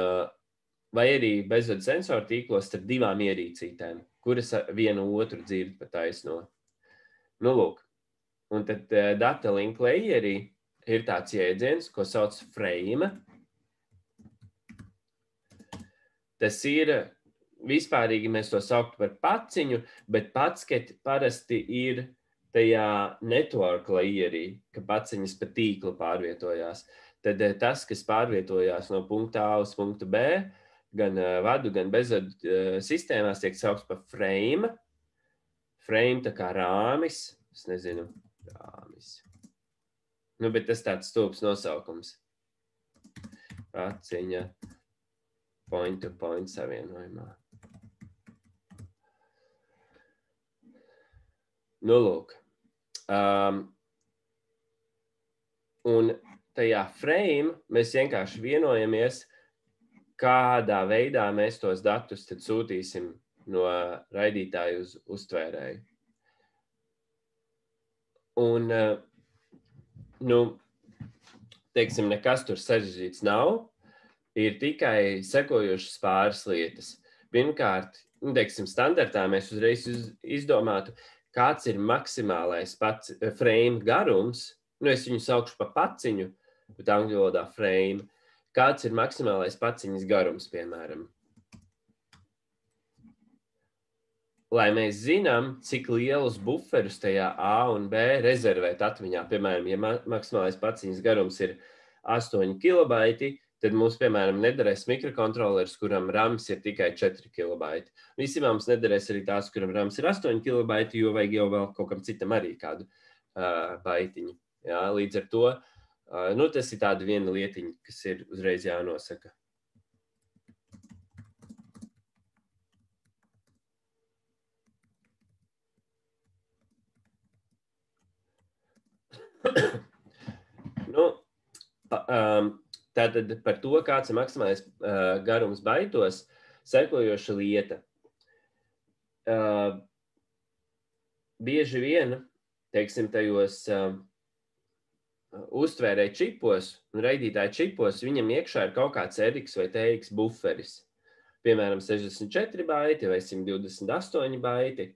vai arī bezvadu sensoru tīklos starp divām ierīcītēm, kuras vienu otru dzird pa taisno. Nu, lūk. Un tad data link layerī ir tāds jēdziens, ko sauc frame. Tas ir vispārīgi mēs to sauktu par paciņu, bet packeti parasti ir tajā network layerī, ka paciņas pa tīklu pārvietojās. Tad tas, kas pārvietojās no punkta A uz punktu B, gan vadu, gan bezvadu sistēmās tiek saukts par frame. Frame tā kā rāmis, es nezinu, rāmis. Nu, bet tas tāds stulbs nosaukums. Paciņa point-to-point savienojumā. Nu, lūk. Un tajā frame mēs vienkārši vienojamies, kādā veidā mēs tos datus tad sūtīsim no raidītāja uz uztvērēju. Un, teiksim, nekas tur sarežģīts nav, ir tikai sekojošas pāris lietas. Pirmkārt, teiksim, standartā mēs uzreiz izdomātu, kāds ir maksimālais frame garums, es viņu saukšu pa paciņu, bet angļu valodā frame, kāds ir maksimālais paciņas garums, piemēram. Lai mēs zinām, cik lielus buferus tajā A un B rezervēt atmiņā. Piemēram, ja maksimālais paciņas garums ir 8 kilobaiti, tad mums, piemēram, nederēs mikrokontroleris, kuram RAMs ir tikai 4 kilobaiti. Visībā mums nederēs arī tās, kuram RAMs ir 8 kilobaiti, jo vajag jau vēl kaut kam citam arī kādu baitiņu. Jā, līdz ar to, tas ir tāda viena lietiņa, kas ir uzreiz jānosaka. Tātad par to, kāds ir maksimālais garums baitos, sekojoša lieta. Bieži vien, teiksim, tajos uztvērēju čipos un raidītāju čipos, viņam iekšā ir kaut kāds RX vai TX buferis. Piemēram, 64 baiti vai 128 baiti.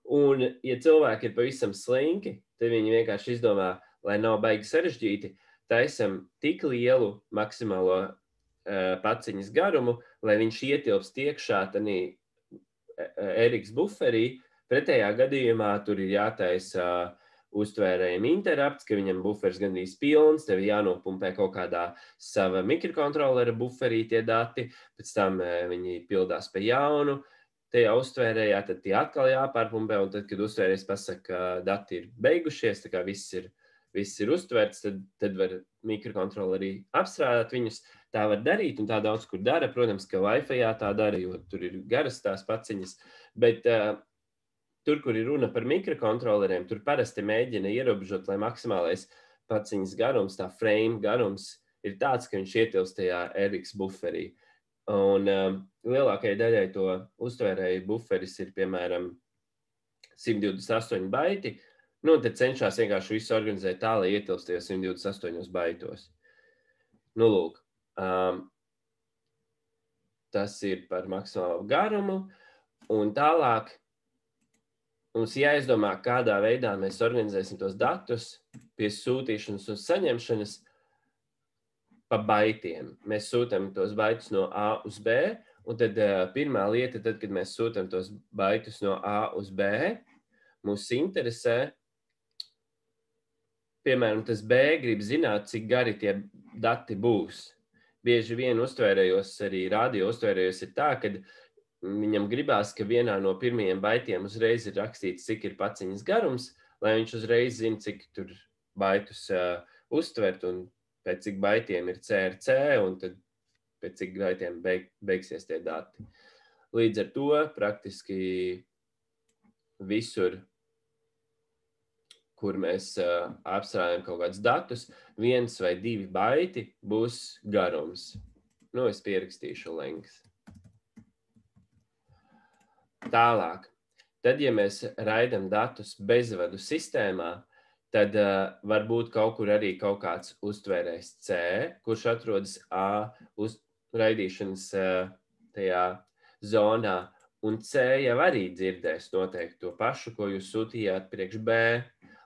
Un, ja cilvēki ir pavisam slinki, tad viņi vienkārši izdomā, lai nav baigi sarežģīti, taisam tik lielu maksimālo paciņas garumu, lai viņš ietilpst iekšā tanī RX buferī, Pretējā gadījumā tur ir jātaisa uztvērējiem interapts, ka viņam bufers gandrīz pilns, tev jānopumpē kaut kādā sava mikrokontrolera buferī tie dati, pēc tam viņi pildās pa jaunu, tajā uztvērējā, tad tie atkal jāpārpumpē, un tad, kad uztvērējs pasaka, ka dati ir beigušies, tā kā viss ir uztverts, tad var mikrokontroleri apstrādāt viņus. Tā var darīt, un tā daudz kur dara. Protams, ka Wi-Fi tā dara, jo tur ir garas tās paciņas, bet tur, kur ir runa par mikrokontroleriem, tur parasti mēģina ierobežot, lai maksimālais paciņas garums, tā frame garums, ir tāds, ka viņš ietilpst tajā RX buferī. Un lielākajai daļai to uztvērēju buferis ir, piemēram, 128 baiti, nu, tad cenšas vienkārši visu organizēt tā, lai ietilpst tajos 128 baitos. Nu, lūk, tas ir par maksimālu garumu, un tālāk mums jāizdomā, kādā veidā mēs organizēsim tos datus pie sūtīšanas un saņemšanas pa baitiem. Mēs sūtam tos baitus no A uz B, un tad pirmā lieta, tad, kad mēs sūtam tos baitus no A uz B, mūs interesē, piemēram, tas B grib zināt, cik gari tie dati būs. Bieži vien uztvērējos, arī radio uztvērējos ir tā, ka viņam gribās, ka vienā no pirmajiem baitiem uzreiz ir rakstīts, cik ir paciņas garums, lai viņš uzreiz zina, cik tur baitus uztvert un pēc cik baitiem ir CRC un tad pēc cik baitiem beigsies tie dati. Līdz ar to praktiski visur, kur mēs apstrādājam kaut kādus datus, 1 vai 2 baiti būs garums. Nu, es pierakstīšu links. Tālāk, tad, ja mēs raidam datus bezvadu sistēmā, tad var būt kaut kur arī kaut kāds uztvērējs C, kurš atrodas A raidīšanas tajā zonā, un C jau arī dzirdēs noteikti to pašu, ko jūs sūtījāt priekš B.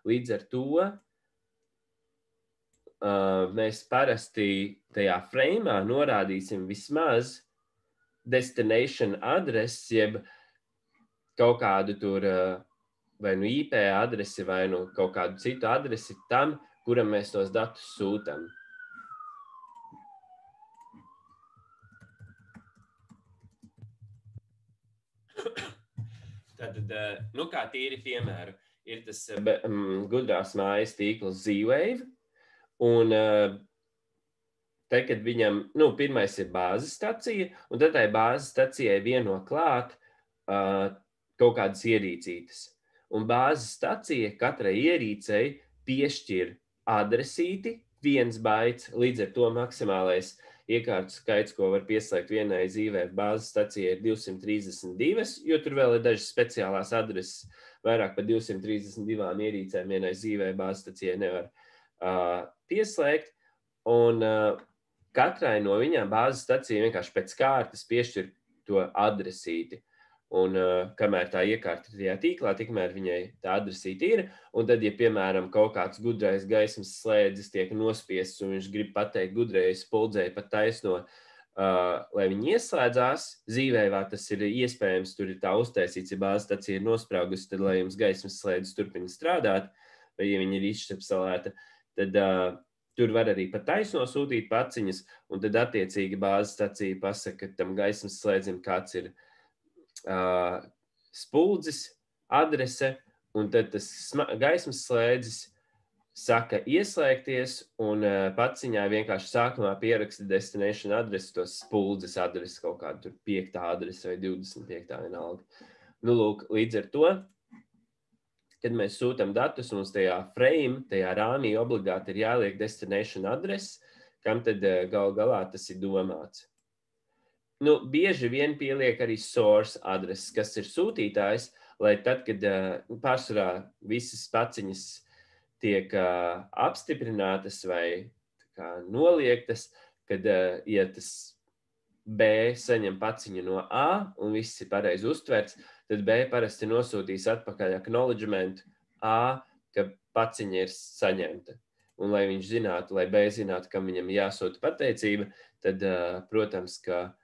Līdz ar to mēs parasti tajā frameā norādīsim vismaz destination adresi, jeb kaut kādu tur vai nu IP adresi, vai nu kaut kādu citu adresi tam, kuram mēs tos datus sūtam. Tātad, nu kā tīri piemēru, ir tas gudrās mājas tīkls Z-Wave, un tad, kad viņam, nu, pirmais ir bāzes stacija, un tad tai bāzes stacijai vieno klāt kaut kādas ierīcītes. Un bāzes stacija katrai ierīcei piešķir adresīti 1 baits, līdz ar to maksimālais iekārtu skaits, ko var pieslēgt vienai Z-Wave bāzes stacijai, ir 232, jo tur vēl ir dažas speciālās adreses, vairāk par 232 ierīcēm vienai Z-Wave bāzes stacijai nevar pieslēgt, un katrai no viņām bāzes stacija vienkārši pēc kārtas piešķir to adresīti. Un kamēr tā iekārta ir tajā tīklā, tikmēr viņai tā adresīti ir. Un tad, ja, piemēram, kaut kāds gudrais gaismas slēdzis tiek nospiests un viņš grib pateikt gudrais spuldzēji pat taisno, lai viņi ieslēdzās, Z-Wave'ā tas ir iespējams, tur ir tā uztaisīts, ja bāzes stacija ir nospraugusi, tad, lai jums gaismas slēdzis turpina strādāt, vai ja viņi ir izšķepsalēta, tad tur var arī pat taisno sūtīt paciņas, un tad attiecīgi bāzes stacija pasaka tam gaismas slēdzim, kāds ir spuldzis, adrese, un tad tas gaismas slēdzis saka ieslēgties, un paciņā vienkārši sākumā pieraksta destination adresi, tos spuldzes adresi, kaut kādu tur 5. adresi vai 25. vienalga. Nu, lūk, līdz ar to, kad mēs sūtam datus, mums tajā frame, tajā rāmī obligāti ir jāliek destination adresi, kam tad galā tas ir domāts. Nu, bieži vien pieliek arī source adreses, kas ir sūtītājs, lai tad, kad pārsvarā visas paciņas tiek apstiprinātas vai noliektas, kad, ja tas B saņem paciņu no A un viss ir pareizi uztverts, tad B parasti nosūtīs atpakaļ acknowledgement A, ka paciņa ir saņemta. Un lai viņš zinātu, lai B zinātu, kam viņam jāsūta pateicība, tad, protams, ka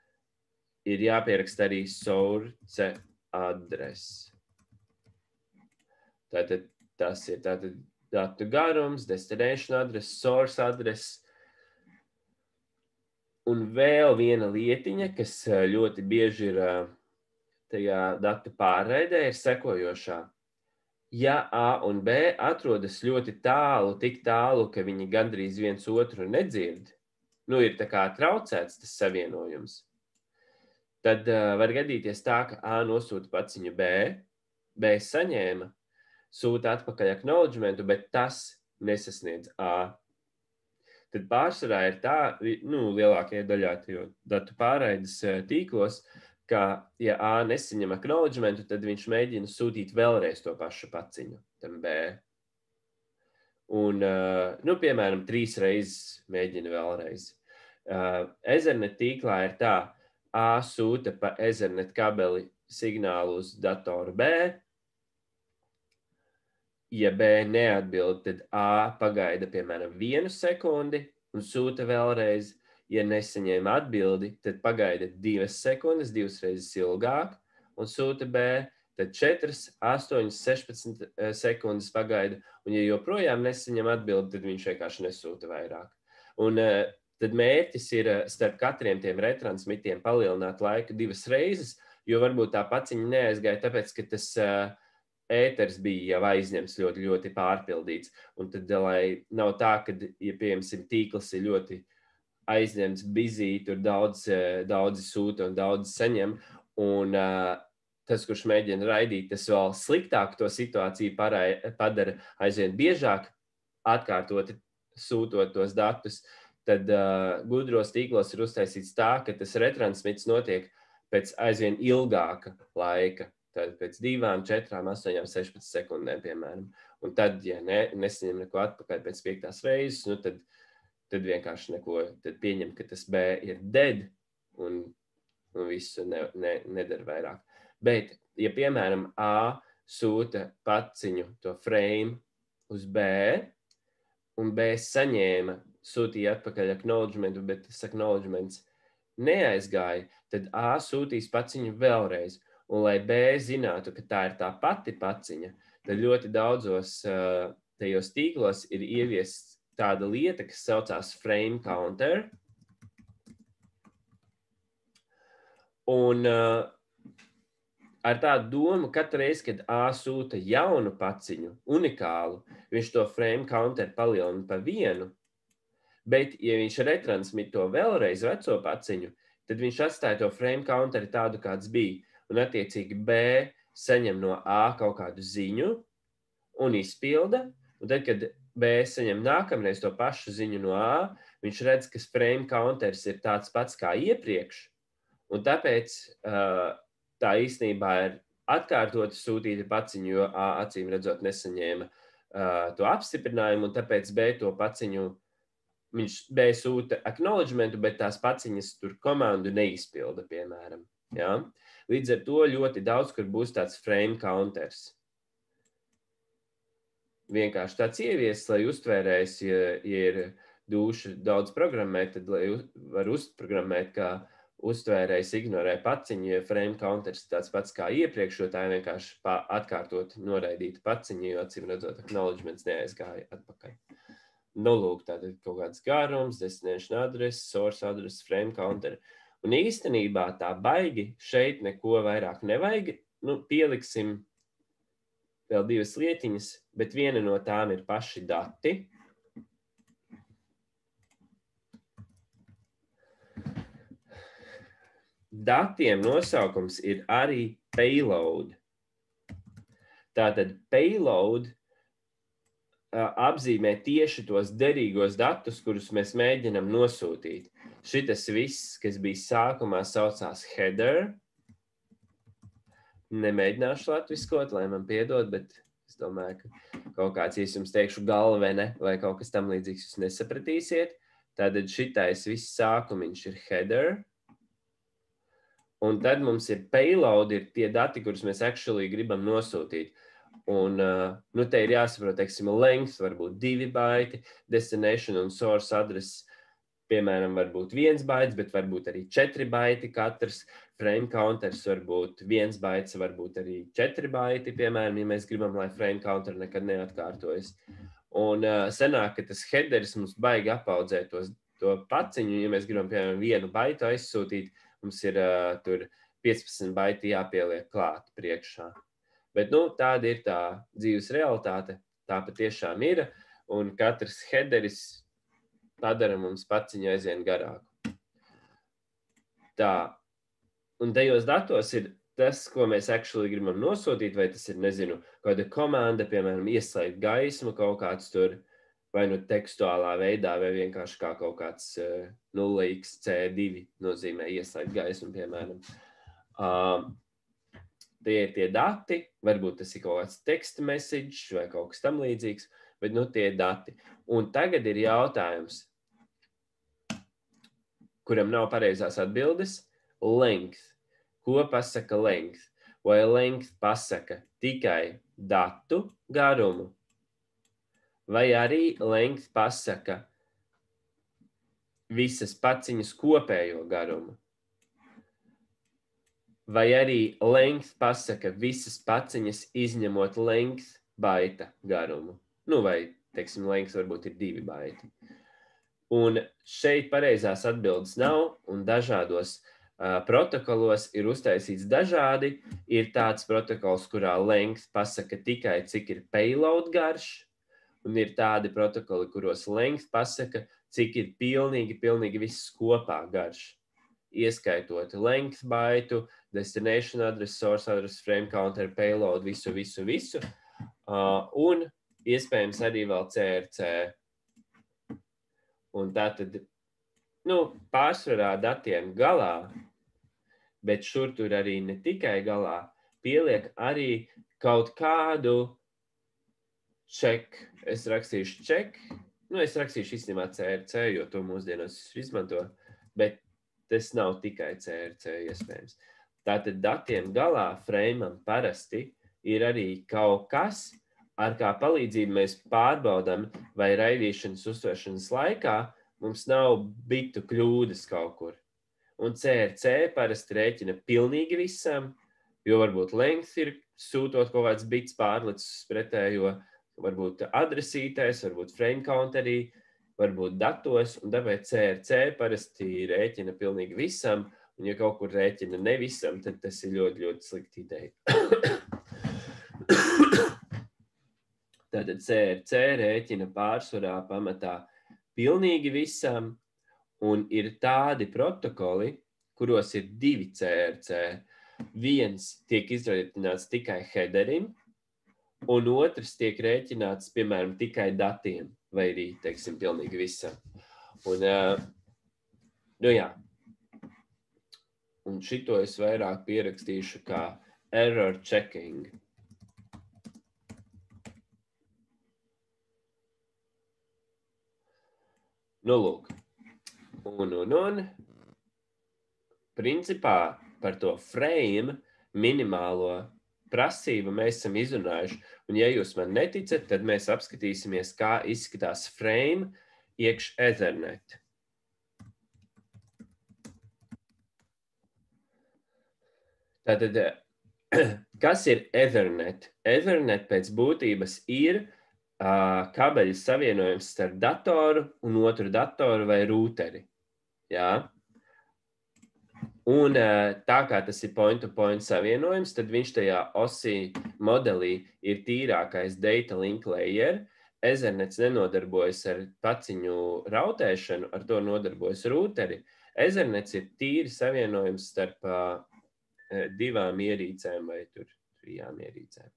ir jāpieraksta arī source adrese. Tātad tas ir tātad datu garums, destination adress, source adress. Un vēl viena lietiņa, kas ļoti bieži ir tajā datu pārraidē, ir sekojošā. Ja A un B atrodas ļoti tālu, tik tālu, ka viņi gandrīz viens otru nedzird, ir tā kā traucēts tas savienojums, tad var gadīties tā, ka A nosūta paciņu B, B saņēma, sūta atpakaļ acknowledgementu, bet tas nesasniedz A. Tad pārsvarā ir tā, lielākajā daļā datu pārraides tīklos, ka, ja A nesaņem acknowledgementu, tad viņš mēģina sūtīt vēlreiz to pašu paciņu tam B. Un, piemēram, 3 reizes mēģina vēlreiz. Ethernet tīklā ir tā, A sūta pa Ethernet kabeli signālu uz datoru B. Ja B neatbild, tad A pagaida, piemēram, 1 sekundi un sūta vēlreiz. Ja nesaņēma atbildi, tad pagaida 2 sekundes, 2 reizes ilgāk un sūta B, tad 4, 8, 16 sekundes pagaida. Un ja joprojām nesaņem atbildi, tad viņš vienkārši nesūta vairāk. Un tad mērķis ir starp katriem tiem retransmitiem palielināt laiku 2 reizes, jo varbūt tā paciņa neaizgāja, tāpēc, ka tas ēters bija jau aizņemts ļoti, ļoti pārpildīts. Un tad, lai nav tā, ka, ja piemēram, tīkls ir ļoti aizņemts, busy, tur daudzi sūta un daudzi saņem, un tas, kurš mēģina raidīt, tas vēl sliktāk to situāciju padara aizvien biežāk, atkārtoti sūtot tos datus, tad gudros tīklos ir uztaisīts tā, ka tas retransmits notiek pēc aizvien ilgāka laika. Tad pēc 2, 4, 8, 16 sekundēm, piemēram. Un tad, ja nesaņem neko atpakaļ pēc 5. reizes, tad vienkārši neko, tad pieņem, ka tas B ir dead un visu nedara vairāk. Bet, ja, piemēram, A sūta paciņu to frame uz B, un B saņēma, sūtīja atpakaļ acknowledgementu, bet tas acknowledgements neaizgāja, tad A sūtīs paciņu vēlreiz. Un, lai B zinātu, ka tā ir tā pati paciņa, tad ļoti daudzos tajos tīklos ir ieviests tāda lieta, kas saucās frame counter. Un ar tādu domu, katru reizi, kad A sūta jaunu paciņu, unikālu, viņš to frame counter palielina pa 1, bet, ja viņš retransmit to vēlreiz veco paciņu, tad viņš atstāja to frame counteri tādu, kāds bija. Un, attiecīgi, B saņem no A kaut kādu ziņu un izpilda. Un tad, kad B saņem nākamreiz to pašu ziņu no A, viņš redz, ka frame counters ir tāds pats kā iepriekš. Un tāpēc tā īstenībā ir atkārtoti sūtīta paciņu, jo A acīm redzot nesaņēma to apstiprinājumu, un tāpēc B to paciņu, B sūta acknowledgementu, bet tās paciņas tur komandu neizpilda, piemēram. Ja? Līdz ar to ļoti daudz, kur būs tāds frame counters. Vienkārši tāds ieviesis, lai uztvērējs, ja ir dūši daudz programmēt, tad lai var uzprogrammēt, kā uztvērējs ignorē paciņu, ja frame counters tāds pats kā iepriekš, jo tā ir vienkārši atkārtot noraidīta paciņa, jo acīm redzot, acknowledgements neaizgāja atpakaļ. Lūk, tātad kaut kāds garums, destination adress, source adress, frame counter. Un īstenībā tā baigi šeit neko vairāk nevajag. Pieliksim vēl 2 lietiņas, bet viena no tām ir paši dati. Datiem nosaukums ir arī payload. Tātad payload apzīmē tieši tos derīgos datus, kurus mēs mēģinam nosūtīt. Šitas viss, kas bija sākumā, saucās header. Nemēģināšu latviskot, lai man piedod, bet es domāju, ka kaut kāds, ja jums teikšu galvene vai kaut kas tam līdzīgs, jūs nesapratīsiet. Tātad šitais viss sākumiņš ir header. Un tad mums ir payload, ir tie dati, kurus mēs actually gribam nosūtīt. Un te ir jāsaprot, teiksim, length, varbūt 2 baiti, destination un source adress, piemēram, varbūt 1 baits, bet varbūt arī 4 baiti katrs. frame counters var būt 1 baits, var būt arī 4 baiti, piemēram, ja mēs gribam, lai frame counter nekad neatkārtojas. Un sanāk, ka tas headers mums baigi apaudzē to paciņu, ja mēs gribam, piemēram, 1 baitu aizsūtīt, mums ir tur 15 baiti jāpieliek klāt priekšā. Bet, tāda ir tā dzīves realitāte, tā patiešām ir, un katrs headeris padara mums paciņu aizvien garāku. Tā, un tajos datos ir tas, ko mēs actually gribam nosūtīt, vai tas ir, nezinu, kāda komanda, piemēram, ieslēgt gaismu kaut kāds tur, vai tekstuālā veidā, vai vienkārši kā kaut kāds 0xC2 nozīmē ieslēgt gaismu, piemēram. Tie ir tie dati, varbūt tas ir kaut kāds teksta message vai kaut kas tam līdzīgs, bet tie ir dati. Un tagad ir jautājums, kuram nav pareizās atbildes, length. Ko pasaka length? Vai length pasaka tikai datu garumu? Vai arī length pasaka visas paciņas kopējo garumu? Vai arī length pasaka visas paciņas izņemot length baita garumu? Vai, teiksim, length varbūt ir 2 baiti. Un šeit pareizās atbildes nav, un dažādos protokolos ir uztaisīts dažādi. Ir tāds protokols, kurā length pasaka tikai, cik ir payload garš, un ir tādi protokoli, kuros length pasaka, cik ir pilnīgi viss kopā garš. Ieskaitot length baitu, destination address, source address, frame counter, payload, visu. Un iespējams arī vēl CRC. Un tātad, pārsvarā datiem galā, bet šur tur arī ne tikai galā, pieliek arī kaut kādu check. Es rakstīšu check, es rakstīšu īstenībā CRC, jo to mūsdienos izmanto, bet tas nav tikai CRC iespējams. Tātad datiem galā frameam parasti ir arī kaut kas, ar kā palīdzību mēs pārbaudam, vai raidīšanas uztveršanas laikā mums nav bitu kļūdas kaut kur. Un CRC parasti rēķina pilnīgi visam, jo varbūt length ir sūtot kaut kāds bits pārlicis pretējo, varbūt adresītais, varbūt frame counterī, varbūt datos, un tāpēc CRC parasti rēķina pilnīgi visam, un ja kaut kur rēķina ne visam, tad tas ir ļoti, ļoti slikta ideja. Tātad CRC rēķina pārsvarā pamatā pilnīgi visam, un ir tādi protokoli, kuros ir 2 CRC. Viens tiek izrēķināts tikai headerim, un otrs tiek rēķināts, piemēram, tikai datiem, vai arī, teiksim, pilnīgi visam. Un, jā. Un šito es vairāk pierakstīšu kā error checking. Lūk. Un principā par to frame minimālo prasību mēs esam izrunājuši. Un ja jūs man neticat, tad mēs apskatīsimies, kā izskatās frame iekš Ethernet. Tātad, kas ir Ethernet? Ethernet pēc būtības ir kabeļa savienojums starp datoru un otru datoru vai rūteri. Jā. Un tā kā tas ir point-to-point savienojums, tad viņš tajā osī modelī ir tīrākais data link layer. Ethernets nenodarbojas ar paciņu rautēšanu, ar to nodarbojas rūteri. Ethernets ir tīri savienojums starp 2 ierīcēm vai 3 ierīcēm.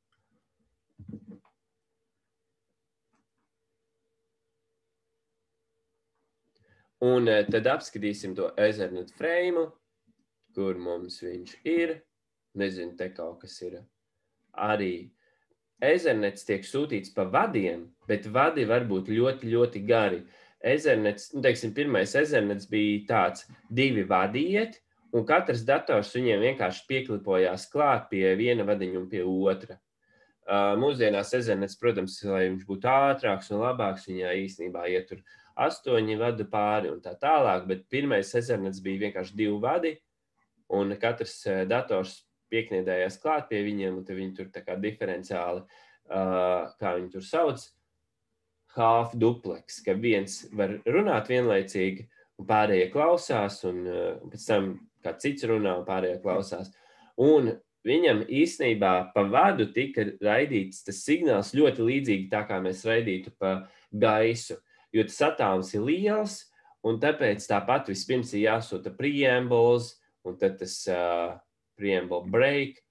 Un tad apskatīsim to Ethernet frame, kur mums viņš ir. Nezinu, te kaut kas ir. Arī Ethernets tiek sūtīts pa vadiem, bet vadi var būt ļoti, ļoti gari. Ethernets, teiksim, pirmais Ethernets bija tāds 2 vadi iet, un katrs dators viņiem vienkārši pieklipojās klāt pie viena vadiņa un pie otra. Mūsdienās Ethernets, protams, lai viņš būtu ātrāks un labāks, viņā īstenībā ietur 8 vadu pāri un tā tālāk, bet pirmais Ethernets bija vienkārši 2 vadi, un katrs dators piekniedējās klāt pie viņiem, un viņi tur tā kā diferenciāli, kā viņi tur sauc, half duplex, ka viens var runāt vienlaicīgi, un pārējie klausās, un pēc tam kā cits runā, un pārējie klausās. Un viņam īstenībā pa vadu tika raidīts tas signāls ļoti līdzīgi tā, kā mēs raidītu pa gaisu, jo tas attālums ir liels, un tāpēc tāpat vispirms ir jāsūta preambles, un tad tas preamble break,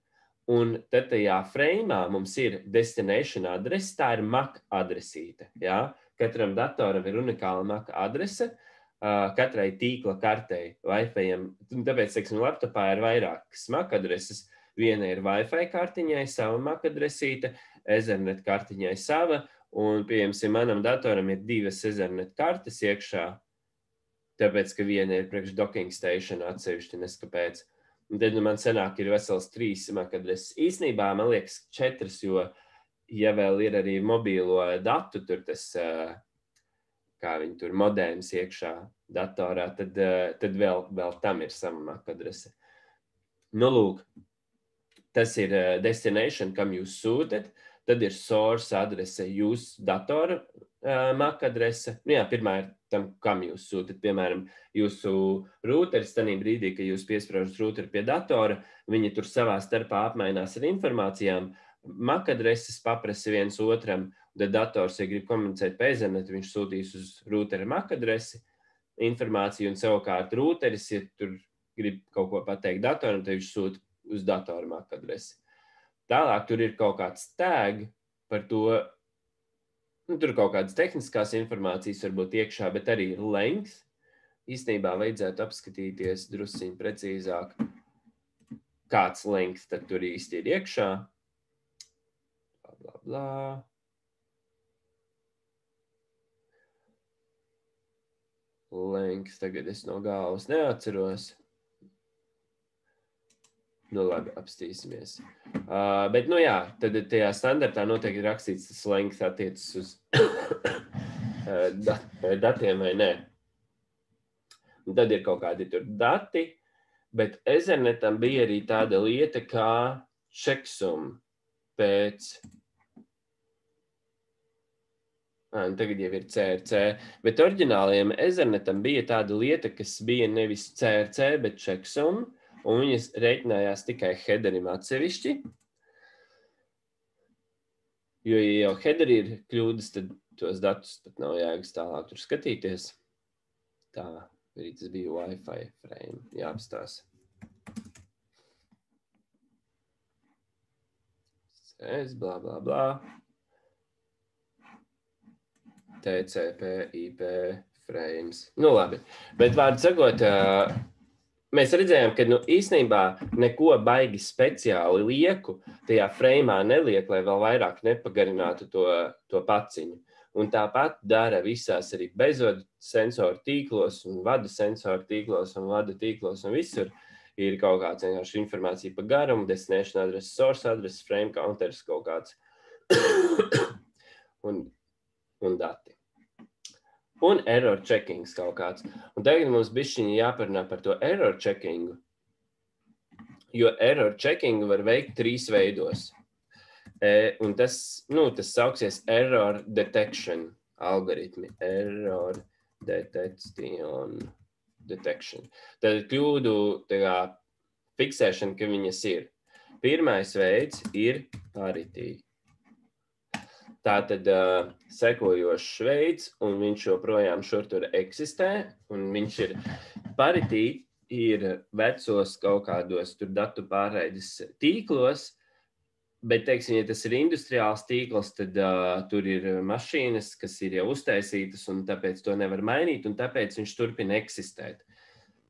un tad tajā freimā mums ir destination adrese, tā ir MAC adresīte. Ja? Katram datoram ir unikāla MAC adrese, katrai tīkla kartei, Wi-Fi-am. Tāpēc, teiksim, laptopā ir vairākas MAC adreses. Viena ir Wi-Fi kartiņai, sava MAC adresīte, Ethernet kartiņai sava, un, pieņemsim, manam datoram ir 2 Ethernet kartes iekšā, tāpēc, ka viena ir priekš docking station atsevišķi, neskapēc. Un tad man senāk ir vesels 3 MAC adreses. Īsnībā, man liekas, 4, jo, ja vēl ir arī mobīlo datu, tur tas, kā viņi tur modēms iekšā datorā, tad vēl tam ir sama MAC adrese. Nu, lūk, tas ir destination, kam jūs sūtat, tad ir source adrese, jūsu datora MAC adrese. Nu, jā, pirmā ir tam, kam jūs sūtat, piemēram, jūsu rūteris tanī brīdī, ka jūs piespraužat rūteri pie datora, viņi tur savā starpā apmainās ar informācijām, MAC adreses paprasa viens otram, tad dators, ja grib komunicēt pa Ethernet, viņš sūtīs uz rūteri MAC adresi informāciju, un savukārt rūteris, ja tur grib kaut ko pateikt datoram, tad viņš sūta uz datora MAC adresi. Tālāk tur ir kaut kāds tag par to, nu, tur kaut kādas tehniskās informācijas varbūt iekšā, bet arī ir length. Īstenībā vajadzētu apskatīties drusciņ precīzāk, kāds length tad tur īsti ir iekšā. Bla, bla, bla. Length tagad es no galvas neatceros. Nu, labi, apstīsimies. Bet, nu jā, tad tajā standartā noteikti ir rakstīts tas length attiecas uz datiem vai nē. Un tad ir kaut kādi tur dati, bet Ethernetam bija arī tāda lieta kā checksum pēc... Tagad jau ir CRC, bet oriģinālajiem Ethernetam bija tāda lieta, kas bija nevis CRC, bet checksum, un viņas reiķinājās tikai headerim atsevišķi. Jo, ja jau headeri ir kļūdas, tad tos datus pat nav jēgas tālāk tur skatīties. Tā, arī tas bija Wi-Fi frame, jāapstās. Blā, blā, blā. TCP, IP frames. Nu, labi. Bet vārdu sakot, mēs redzējām, ka īstenībā neko baigi speciāli lieku tajā freimā neliek, lai vēl vairāk nepagarinātu to paciņu. Un tāpat dara visās arī bezvadu sensoru tīklos un vadu sensoru tīklos un vadu tīklos un visur ir kaut kāds vienkārši informācija par garumu, destination adrese, source adrese, frame counters kaut kāds un dati. Un error checkings kaut kāds. Un tagad mums bišķiņi jāparunā par to error checkingu, jo error checkingu var veikt 3 veidos. Un tas sauksies error detection algoritmi. Error detection. Tad kļūdu fiksēšana, ka viņas ir. Pirmais veids ir parity. Tātad sekojošs veids, un viņš joprojām šur tur eksistē, un viņš ir parity, ir vecos kaut kādos tur datu pārraides tīklos, bet, teiksim, ja tas ir industriāls tīkls, tad tur ir mašīnas, kas ir jau uztaisītas, un tāpēc to nevar mainīt, un tāpēc viņš turpina eksistēt.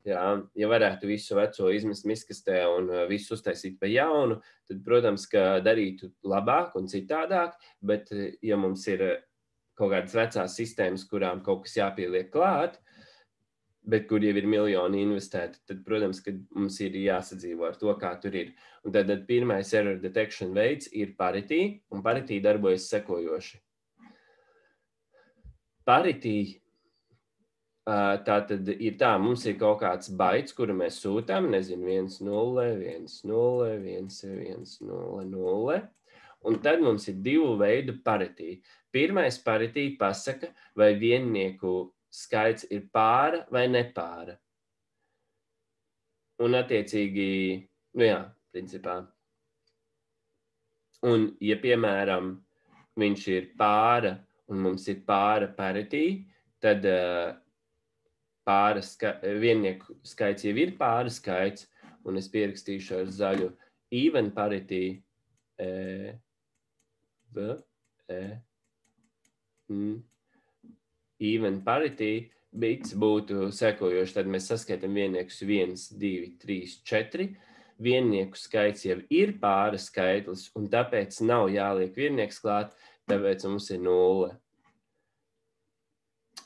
Jā, ja varētu visu veco izmest miskastē un visu uztaisīt pa jaunu, tad, protams, ka darītu labāk un citādāk, bet, ja mums ir kaut kādas vecās sistēmas, kurām kaut kas jāpieliek klāt, bet kur jau ir miljoni investēti, tad, protams, ka mums ir jāsadzīvo ar to, kā tur ir. Un tad pirmais error detection veids ir parity, un parity darbojas sekojoši. Parity tā tad ir tā, mums ir kaut kāds baits, kuru mēs sūtām, nezinu, 1, 0, 1, 0, 1, 1, 0, 0. Un tad mums ir divu veidu paritī. Pirmais paritī pasaka, vai viennieku skaits ir pāra vai nepāra. Un attiecīgi, nu jā, principā. Un, ja, piemēram, viņš ir pāra un mums ir pāra paritī, tad viennieku skaits jau ir pāra skaits, un es pierakstīšu ar zaļu even parity, even parity bits būtu sekojoši, tad mēs saskaitam vienniekus 1, 2, 3, 4. Viennieku skaits jau ir pāra skaitlis, un tāpēc nav jāliek viennieks klāt, tāpēc mums ir 0.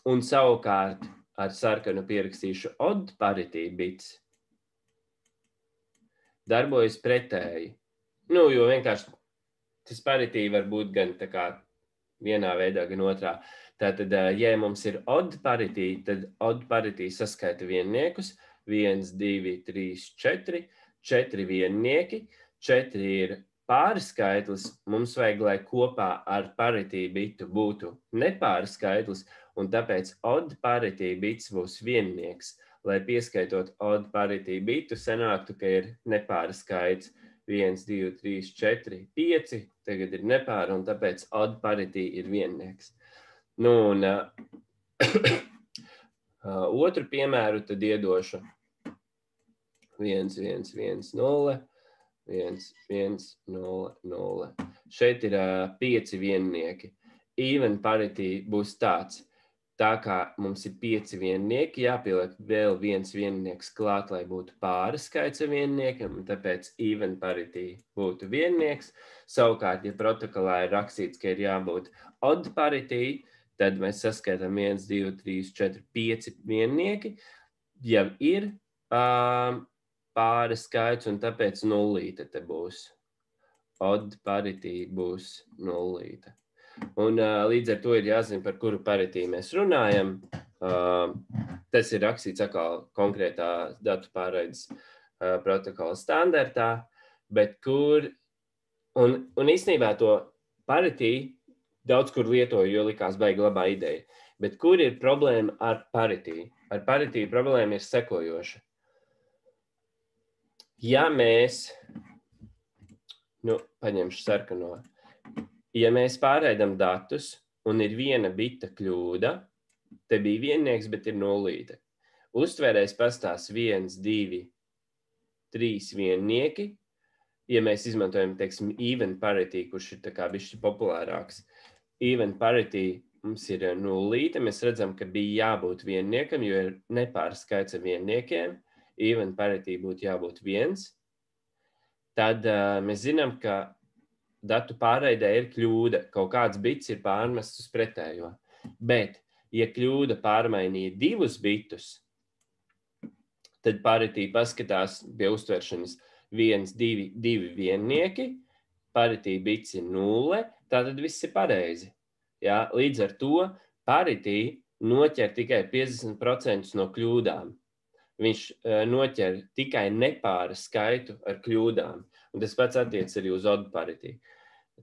Un savukārt ar sarkanu pierakstīšu odd parity bits darbojas pretēji. Nu, jo vienkārši tas parity var būt gan tā kā vienā veidā, gan otrā. Tātad, ja mums ir odd parity, tad odd parity saskaita vienniekus. 1, 2, 3, 4. 4 viennieki. 4 ir pārskaitlis. Mums vajag, lai kopā ar parity bitu būtu nepārskaitlis, un tāpēc odd parity bits būs viennieks. Lai pieskaitot odd parity bitu, sanāktu, ka ir nepāra skaits 1, 2, 3, 4, 5. Tagad ir nepāra, un tāpēc odd parity ir viennieks. Nu, un otru piemēru tad iedošu 1, 1, 1, 0, 1, 1, 0, 0. Šeit ir 5 viennieki. Even parity būs tāds. Tā kā mums ir 5 viennieki, jāpieliek vēl viens viennieks klāt, lai būtu pāra skaits ar vienniekiem, un tāpēc even parity būtu viennieks. Savukārt, ja protokolā ir rakstīts, ka ir jābūt odd parity, tad mēs saskaitām 1, 2, 3, 4, 5 viennieki. Jau ir pāra skaits, un tāpēc nullīte te būs. Odd parity būs nullīte. Un līdz ar to ir jāzina, par kuru parity mēs runājam. Tas ir rakstīts atkal konkrētā datu pārraides protokola standartā, bet kur, un īstenībā to parity daudz kur lietoju, jo likās baigi labā ideja. Bet kur ir problēma ar parity? Ar parity problēma ir sekojoša. Ja mēs, paņemšu sarkano, ja mēs pārraidam datus un ir viena bita kļūda, te bija viennieks, bet ir nullīte. Uztvērējs pastās 1, 2, 3 viennieki. Ja mēs izmantojam, teiksim, even parity, kurš ir tā kā bišķi populārāks, even parity mums ir nullīte. Mēs redzam, ka bija jābūt vienniekam, jo ir nepārskaits ar vienniekiem. Even parity būtu jābūt 1. Tad mēs zinām, ka datu pārraidē ir kļūda, kaut kāds bits ir pārmests uz pretējo. Bet, ja kļūda pārmainīja 2 bitus, tad parity paskatās pie uztveršanas 1, 2 viennieki, parity bits ir 0, tātad viss ir pareizi. Ja? Līdz ar to parity noķer tikai 50% no kļūdām. Viņš noķer tikai nepāra skaitu ar kļūdām. Un tas pats attiec arī uz odd parity.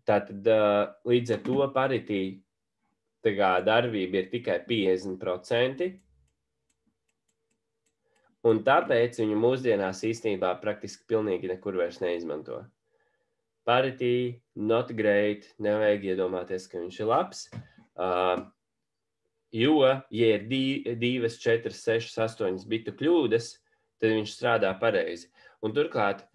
Tātad līdz ar to parity darbība ir tikai 50%. Un tāpēc viņu mūsdienās īstenībā praktiski pilnīgi nekur vairs neizmanto. Parity, not great, nevajag iedomāties, ka viņš ir labs. Jo, ja ir 2, 4, 6, 8 bitu kļūdas, tad viņš strādā pareizi. Un turklāt,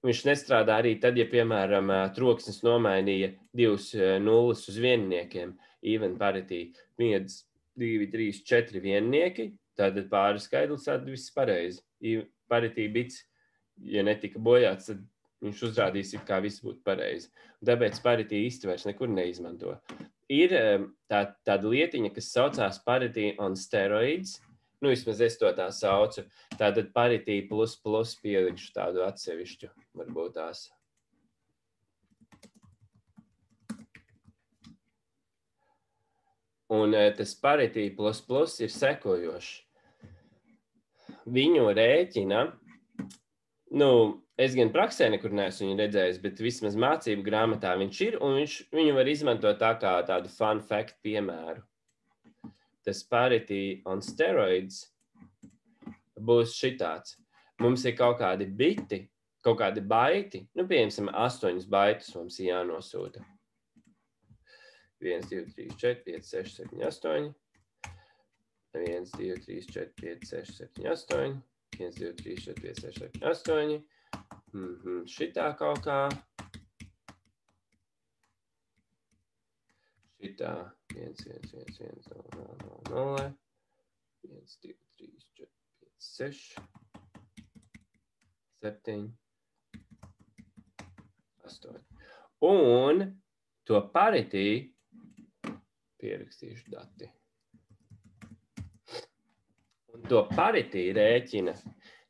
viņš nestrādā arī tad, ja, piemēram, troksnis nomainīja 2 nulles uz vienniekiem. Even parity 1, 2, 3, 4 viennieki, tad pāri skaidrs, tad viss pareizi. Parity bits, ja netika bojāts, tad viņš uzrādīs, kā viss būtu pareizi. Un tāpēc parity īsti vairs nekur neizmanto. Ir tāda lietiņa, kas saucās parity on steroids. Vismaz es to tā saucu. Tātad parity plus pielikšu tādu atsevišķu, varbūt tās. Un tas parity plus plus ir sekojošs. Viņu rēķina, es gan praksē nekur neesmu viņu redzējis, bet vismaz mācību grāmatā viņš ir, un viņu var izmantot tā kā tādu fun fact piemēru. Tas parity on steroids būs šitāds. Mums ir kaut kādi biti, kaut kādi baiti, piemēram, 8 baitus mums ir jānosūta. 1, 2, 3, 4, 5, 6, 7, 8. 1, 2, 3, 4, 5, 6, 7, 8. 1, 2, 3, 4, 5, 6, 7, 8. Šitā kaut kā. Šitā 1, 1, 1, 1, 0, 0, 0. 1, 2, 3, 4, 5, 6. 7. 8. Un to parity pierakstīšu dati. Un to parity rēķina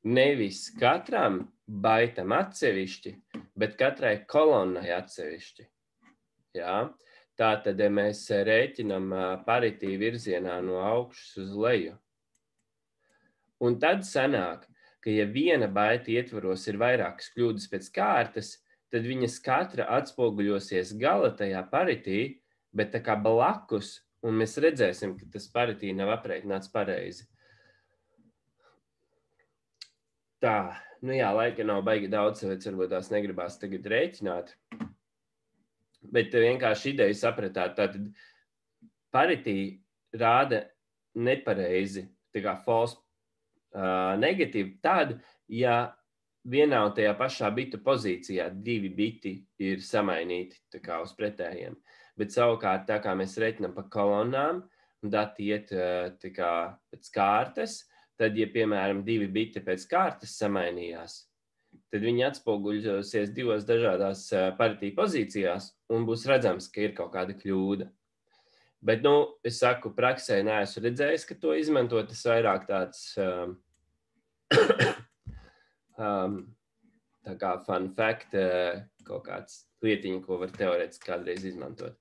nevis katram baitam atsevišķi, bet katrai kolonnai atsevišķi. Jā? Tātad mēs rēķinam parity virzienā no augšas uz leju. Un tad sanāk, ka ja viena baita ietvaros ir vairākas kļūdas pēc kārtas, tad viņas katra atspoguļosies gala tajā parity, bet tā kā blakus, un mēs redzēsim, ka tas parity nav aprēķināts pareizi. Tā, laika nav baigi daudz, tāpēc varbūt tās negribās tagad rēķināt. Bet vienkārši ideju sapratāt, tātad parity rāda nepareizi, tā kā false negatīvi, tad, ja vienā un tajā pašā bitu pozīcijā 2 biti ir samainīti tā kā uz pretējiem. Bet savukārt, tā kā mēs reiķinām pa kolonnām, un dati iet tā kā pēc kārtas, tad, ja, piemēram, 2 biti pēc kārtas samainījās, tad viņi atspoguļosies 2 dažādās parity pozīcijās, un būs redzams, ka ir kaut kāda kļūda. Bet, es saku, praksē neesmu redzējis, ka to izmantot, tas vairāk tāds tā kā fun fact, kaut kāds lietiņa, ko var teorētiski kādreiz izmantot.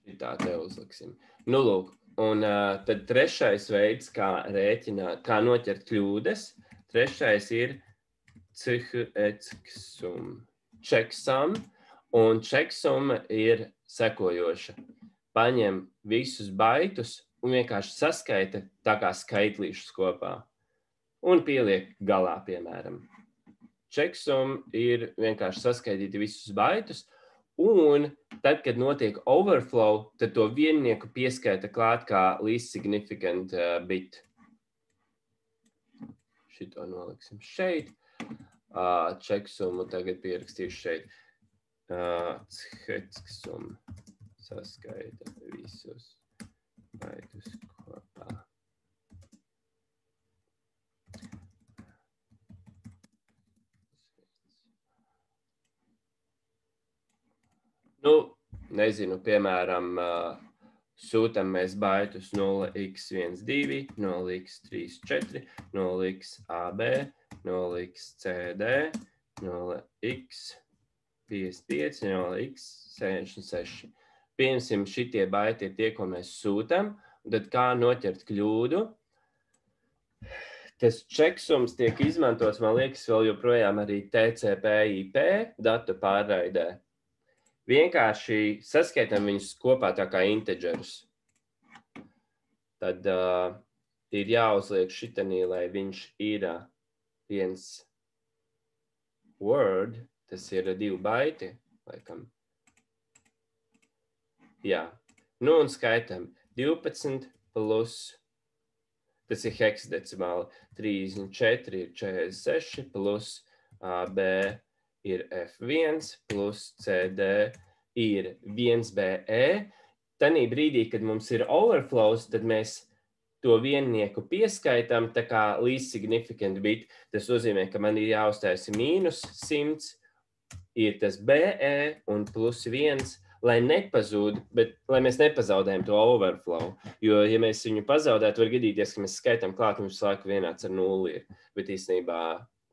Šitā te uzliksim. Lūk, un tad trešais veids, kā rēķināt, kā noķert kļūdas, trešais ir checksum, un checksum ir sekojoša. Paņem visus baitus un vienkārši saskaita tā kā skaitlīšus kopā un pieliek galā, piemēram. Checksum ir vienkārši saskaitīt visus baitus, un tad, kad notiek overflow, tad to viennieku pieskaita klāt kā least significant bit. Šito noliksim šeit. Checksumu tagad pierakstīšu šeit. Checksum saskaita visus baitus kopā. Nezinu, piemēram, sūtam mēs baitus 0x12, 0x34, 0xab, 0xcd, 0x55, 0x66. Piemēram, šitie baiti ir tie, ko mēs sūtam, un tad kā noķert kļūdu. Tas checksums tiek izmantots, man liekas, vēl joprojām arī TCP/IP datu pārraidē. Vienkārši saskaitam viņus kopā tā kā integerus. Tad ir jāuzliek šitanī, lai viņš ir viens word, tas ir 2 baiti, laikam. Jā. Un skaitam 12 plus, tas ir heksadecimāli, 34 ir 46 plus AB ir F1 plus CD ir 1BE. Tanī brīdī, kad mums ir overflows, tad mēs to viennieku pieskaitām tā kā least significant bit. Tas nozīmē, ka man ir jāuztaisa -100, ir tas BE un +1, lai nepazūd, bet lai mēs nepazaudējam to overflow. Jo, ja mēs viņu pazaudētu, var gadīties, ka mēs skaitām klāt, un visu laiku vienāds ar 0 ir. Bet īstenībā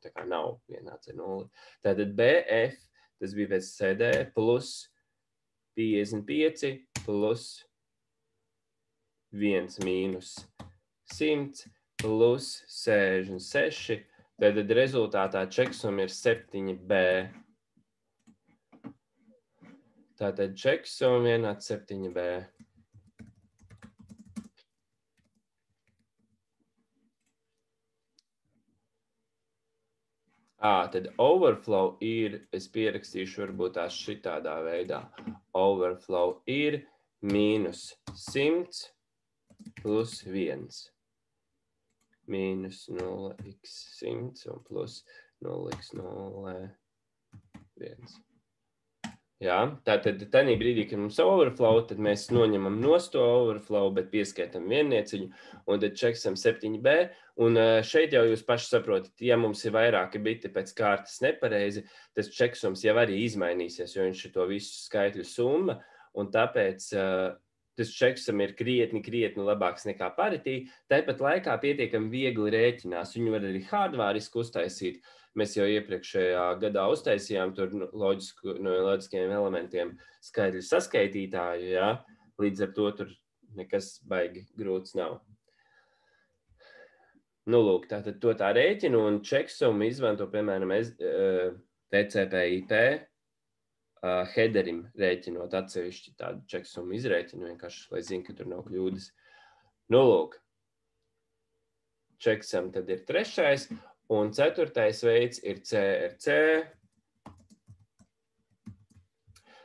tā kā nav vienāds ar 0. Tātad BF, tas bija pēc CD, plus 55 plus 1 mīnus 100 plus 66. Tātad rezultātā čeksuma ir 7B. Tātad čeksuma vienāds 7B. Tad overflow ir, es pierakstīšu varbūt tās šitādā veidā. Overflow ir mīnus 100 plus 1. Mīnus 0x100 un plus 0x01. Jā, tātad tādā brīdī, kad mums overflow, tad mēs noņemam nost to overflow, bet pieskaitam viennieciņu, un tad čeksam 7B. Un šeit jau jūs paši saprotat, ja mums ir vairāki biti pēc kārtas nepareizi, tas čeksums jau arī izmainīsies, jo viņš ir to visu skaitļu summa, un tāpēc tas čeksam ir krietni labāks nekā paritī. Tāpat laikā pietiekami viegli rēķinās. Viņu var arī hardvāriski uztaisīt. Mēs jau iepriekšējā gadā uztaisījām tur no loģiskiem elementiem skaitļu saskaitītāju, jā. Līdz ar to tur nekas baigi grūts nav. Nu, lūk, tātad to tā rēķinu un čeksumu izmanto, piemēram, TCP/IP headerim rēķinot atsevišķi tādu čeksumu izrēķinu, vienkārši, lai zinu, ka tur nav kļūdas. Nu, lūk, čeksam tad ir 3. Un 4. veids ir CRC,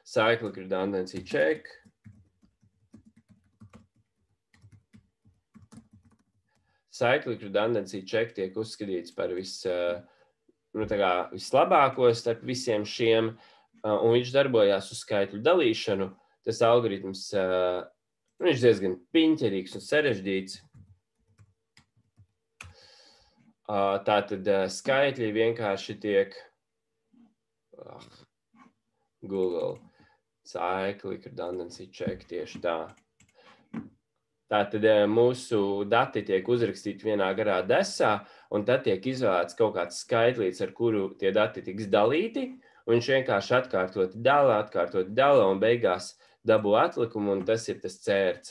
Cyclic Redundancy Check. Cyclic Redundancy Check tiek uzskatīts par vislabāko starp visiem šiem, un viņš darbojās uz skaitļu dalīšanu. Tas algoritms, viņš diezgan piņķerīgs un sarežģīts. Tātad skaitļi vienkārši tiek Google Cyclic Redundancy Check tieši tā. Tātad mūsu dati tiek uzrakstīti vienā garā desā, un tad tiek izvēlēts kaut kāds skaitlīts, ar kuru tie dati tiks dalīti, un viņš vienkārši atkārtot dala, un beigās dabū atlikumu, un tas ir tas CRC.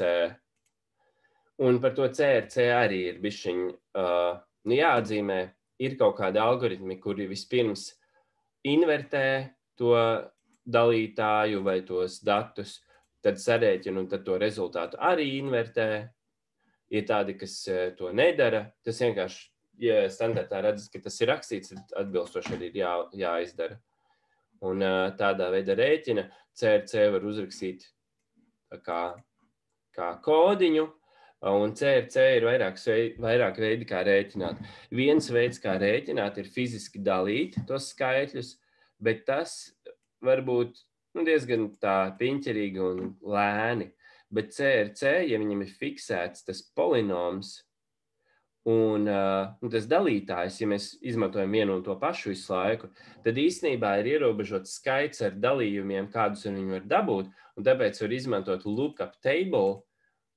Un par to CRC arī ir bišķiņ jāatzīmē, ir kaut kādi algoritmi, kuri vispirms invertē to dalītāju vai tos datus, tad sarēķina un tad to rezultātu arī invertē. Ir tādi, kas to nedara. Tas vienkārši, ja standartā redzas, ka tas ir rakstīts, tad atbilstoši arī ir jāizdara. Un tādā veidā rēķina CRC var uzrakstīt kā kodiņu, un CRC ir vairāk veidi, kā rēķināt. Viens veids, kā rēķināt, ir fiziski dalīt tos skaitļus, bet tas var būt diezgan tā piņķerīgi un lēni. Bet CRC, ja viņam ir fiksēts tas polinoms un tas dalītājs, ja mēs izmantojam vienu un to pašu visu laiku, tad īstenībā ir ierobežots skaits ar dalījumiem, kādus viņi var dabūt, un tāpēc var izmantot lookup table,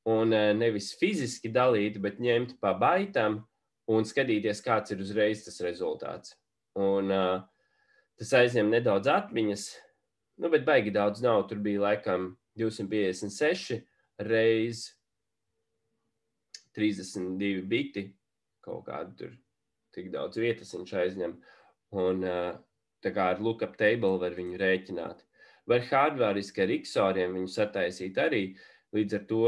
un nevis fiziski dalīt, bet ņemt pa baitam un skatīties, kāds ir uzreiz tas rezultāts. Un tas aizņem nedaudz atmiņas, bet baigi daudz nav. Tur bija laikam 256 reiz 32 biti, kaut kādu tur tik daudz vietas viņš aizņem. Un tā kā ar lookup table var viņu rēķināt. Var hardvāriski ar XORiem viņu sataisīt arī, līdz ar to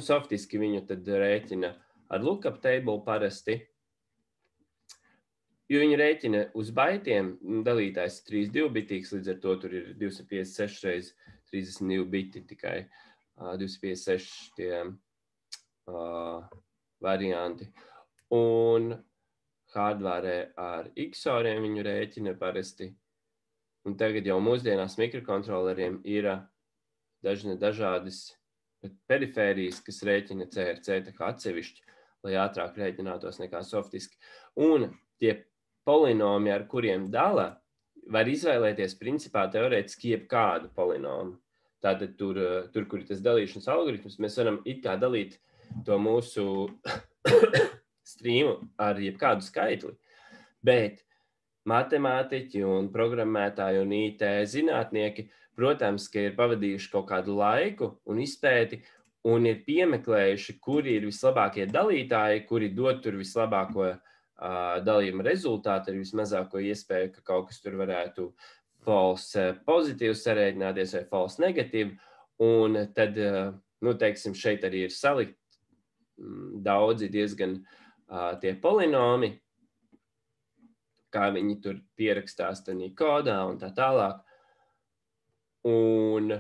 softiski viņu tad rēķina ar lookup table parasti, jo viņi rēķina uz baitiem, dalītājs 32 bitīgs, līdz ar to tur ir 256 reiz 32 biti tikai 256 tie varianti. Un hardvārē ar XORiem viņu rēķina parasti. Un tagad jau mūsdienās mikrokontroleriem ir dažādas perifērijas, kas rēķina CRC tā kā atsevišķi, lai ātrāk rēķinātos nekā softiski. Un tie polinomi, ar kuriem dala, var izvēlēties principā teorētiski jebkādu polinomu. Tātad tur, kur ir tas dalīšanas algoritms, mēs varam it kā dalīt to mūsu strīmu ar jebkādu skaitli. Bet matemātiķi un programmētāji un IT zinātnieki, protams, ka ir pavadījuši kaut kādu laiku un izpēti un ir piemeklējuši, kuri ir vislabākie dalītāji, kuri dod tur vislabāko dalījuma rezultātu ar vismazāko iespēju, ka kaut kas tur varētu false pozitīvs sarēķināties vai false negatīvi. Un tad, teiksim, šeit arī ir salikt daudzi diezgan tie polinomi, kā viņi tur pierakstās tādā kodā un tā tālāk. Un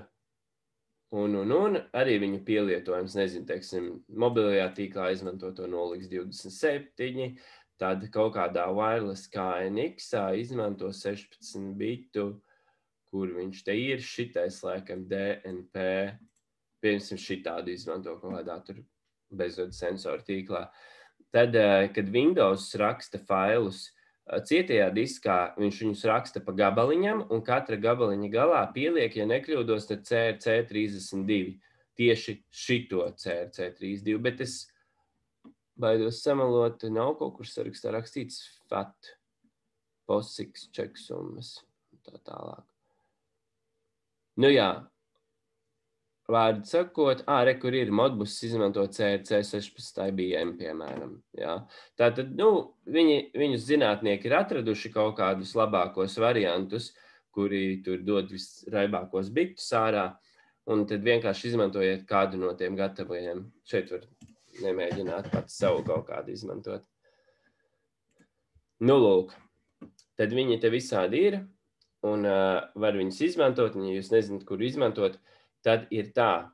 arī viņu pielietojums, nezinu, teiksim, mobilajā tīklā izmanto to 0x27, tad kaut kādā wireless KNX-ā izmanto 16 bitu, kur viņš te ir, šitais laikam DNP, piemēram, šitādu izmanto kaut kādā tur bezvadu sensoru tīklā. Tad, kad Windows raksta failus cietajā diskā, viņš viņus raksta pa gabaliņam, un katra gabaliņa galā pieliek, ja nekļūdos, tad CRC32. Tieši šito CRC32, bet es baidos samalot, nav kaut kur sarakstā rakstīts FAT, POSIX, čeksummas, tā tālāk. Jā, vārdu sakot, kur ir Modbus izmanto CRC16 IBM, piemēram. Jā. Tātad, viņus zinātnieki ir atraduši kaut kādus labākos variantus, kuri tur dod visraibākos bitus ārā, un tad vienkārši izmantojiet kādu no tiem gatavajiem. Šeit var nemēģināt pats savu kaut kādu izmantot. Lūk, tad viņi te visādi ir, un var viņus izmantot, un ja jūs nezināt, kur izmantot, tad ir tā.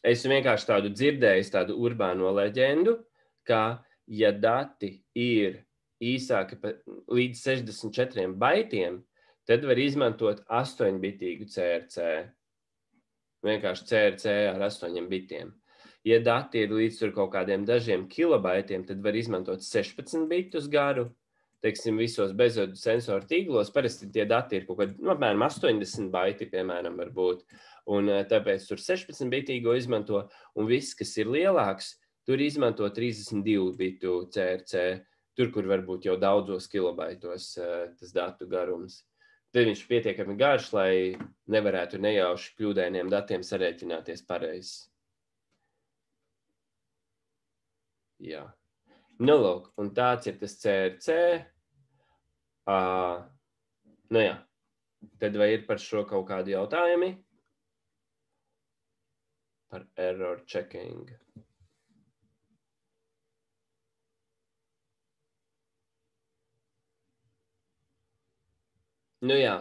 Esmu vienkārši tādu dzirdējis, tādu urbāno leģendu, ka, ja dati ir īsāki līdz 64 baitiem, tad var izmantot 8-bitīgu CRC. Vienkārši CRC ar 8 bitiem. Ja dati ir līdz tur kaut kādiem dažiem kilobaitiem, tad var izmantot 16 bitus garu. Teiksim, visos bezvadu sensoru tīklos parasti tie dati ir kaut kādi, apmēram 80 baiti, piemēram, var būt. Un tāpēc tur 16-bitīgo izmanto, un viss, kas ir lielāks, tur izmanto 32 bitu CRC, tur, kur varbūt jau daudzos kilobaitos tas datu garums. Tad viņš pietiekami garš, lai nevarētu nejauši kļūdainiem datiem sarēķināties pareizi. Jā. Lūk, un tāds ir tas CRC. Jā. Tad vai ir par šo kaut kādi jautājumi? Par error checking. Jā.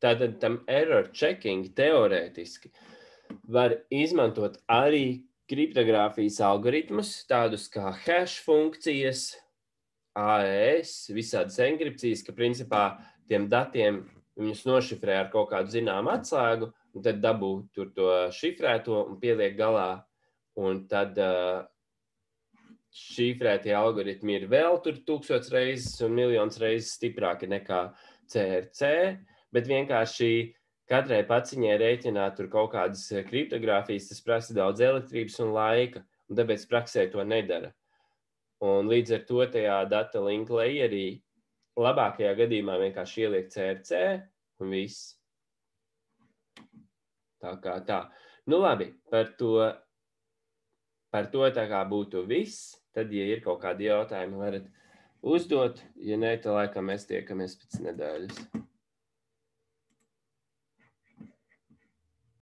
Tātad tam error checking teorētiski var izmantot arī kriptogrāfijas algoritmus, tādus kā hash funkcijas, AES, visādas enkripcijas, ka principā tiem datiem viņus nošifrē ar kaut kādu zināmu atslēgu, un tad dabū tur to šifrēto un pieliek galā. Un tad šifrētie algoritmi ir vēl tur 1000 reizes un miljonus reizes stiprāki nekā CRC, bet vienkārši katrai paciņai rēķināt tur kaut kādas kriptogrāfijas, tas prasa daudz elektrības un laika, un tāpēc praksē to nedara. Un līdz ar to tajā data link layerī labākajā gadījumā vienkārši ieliek CRC un viss. Tā kā tā. Labi, par to tā kā būtu viss. Tad, ja ir kaut kādi jautājumi, varat uzdot. Ja ne, tad laikam mēs tiekamies pēc nedēļas.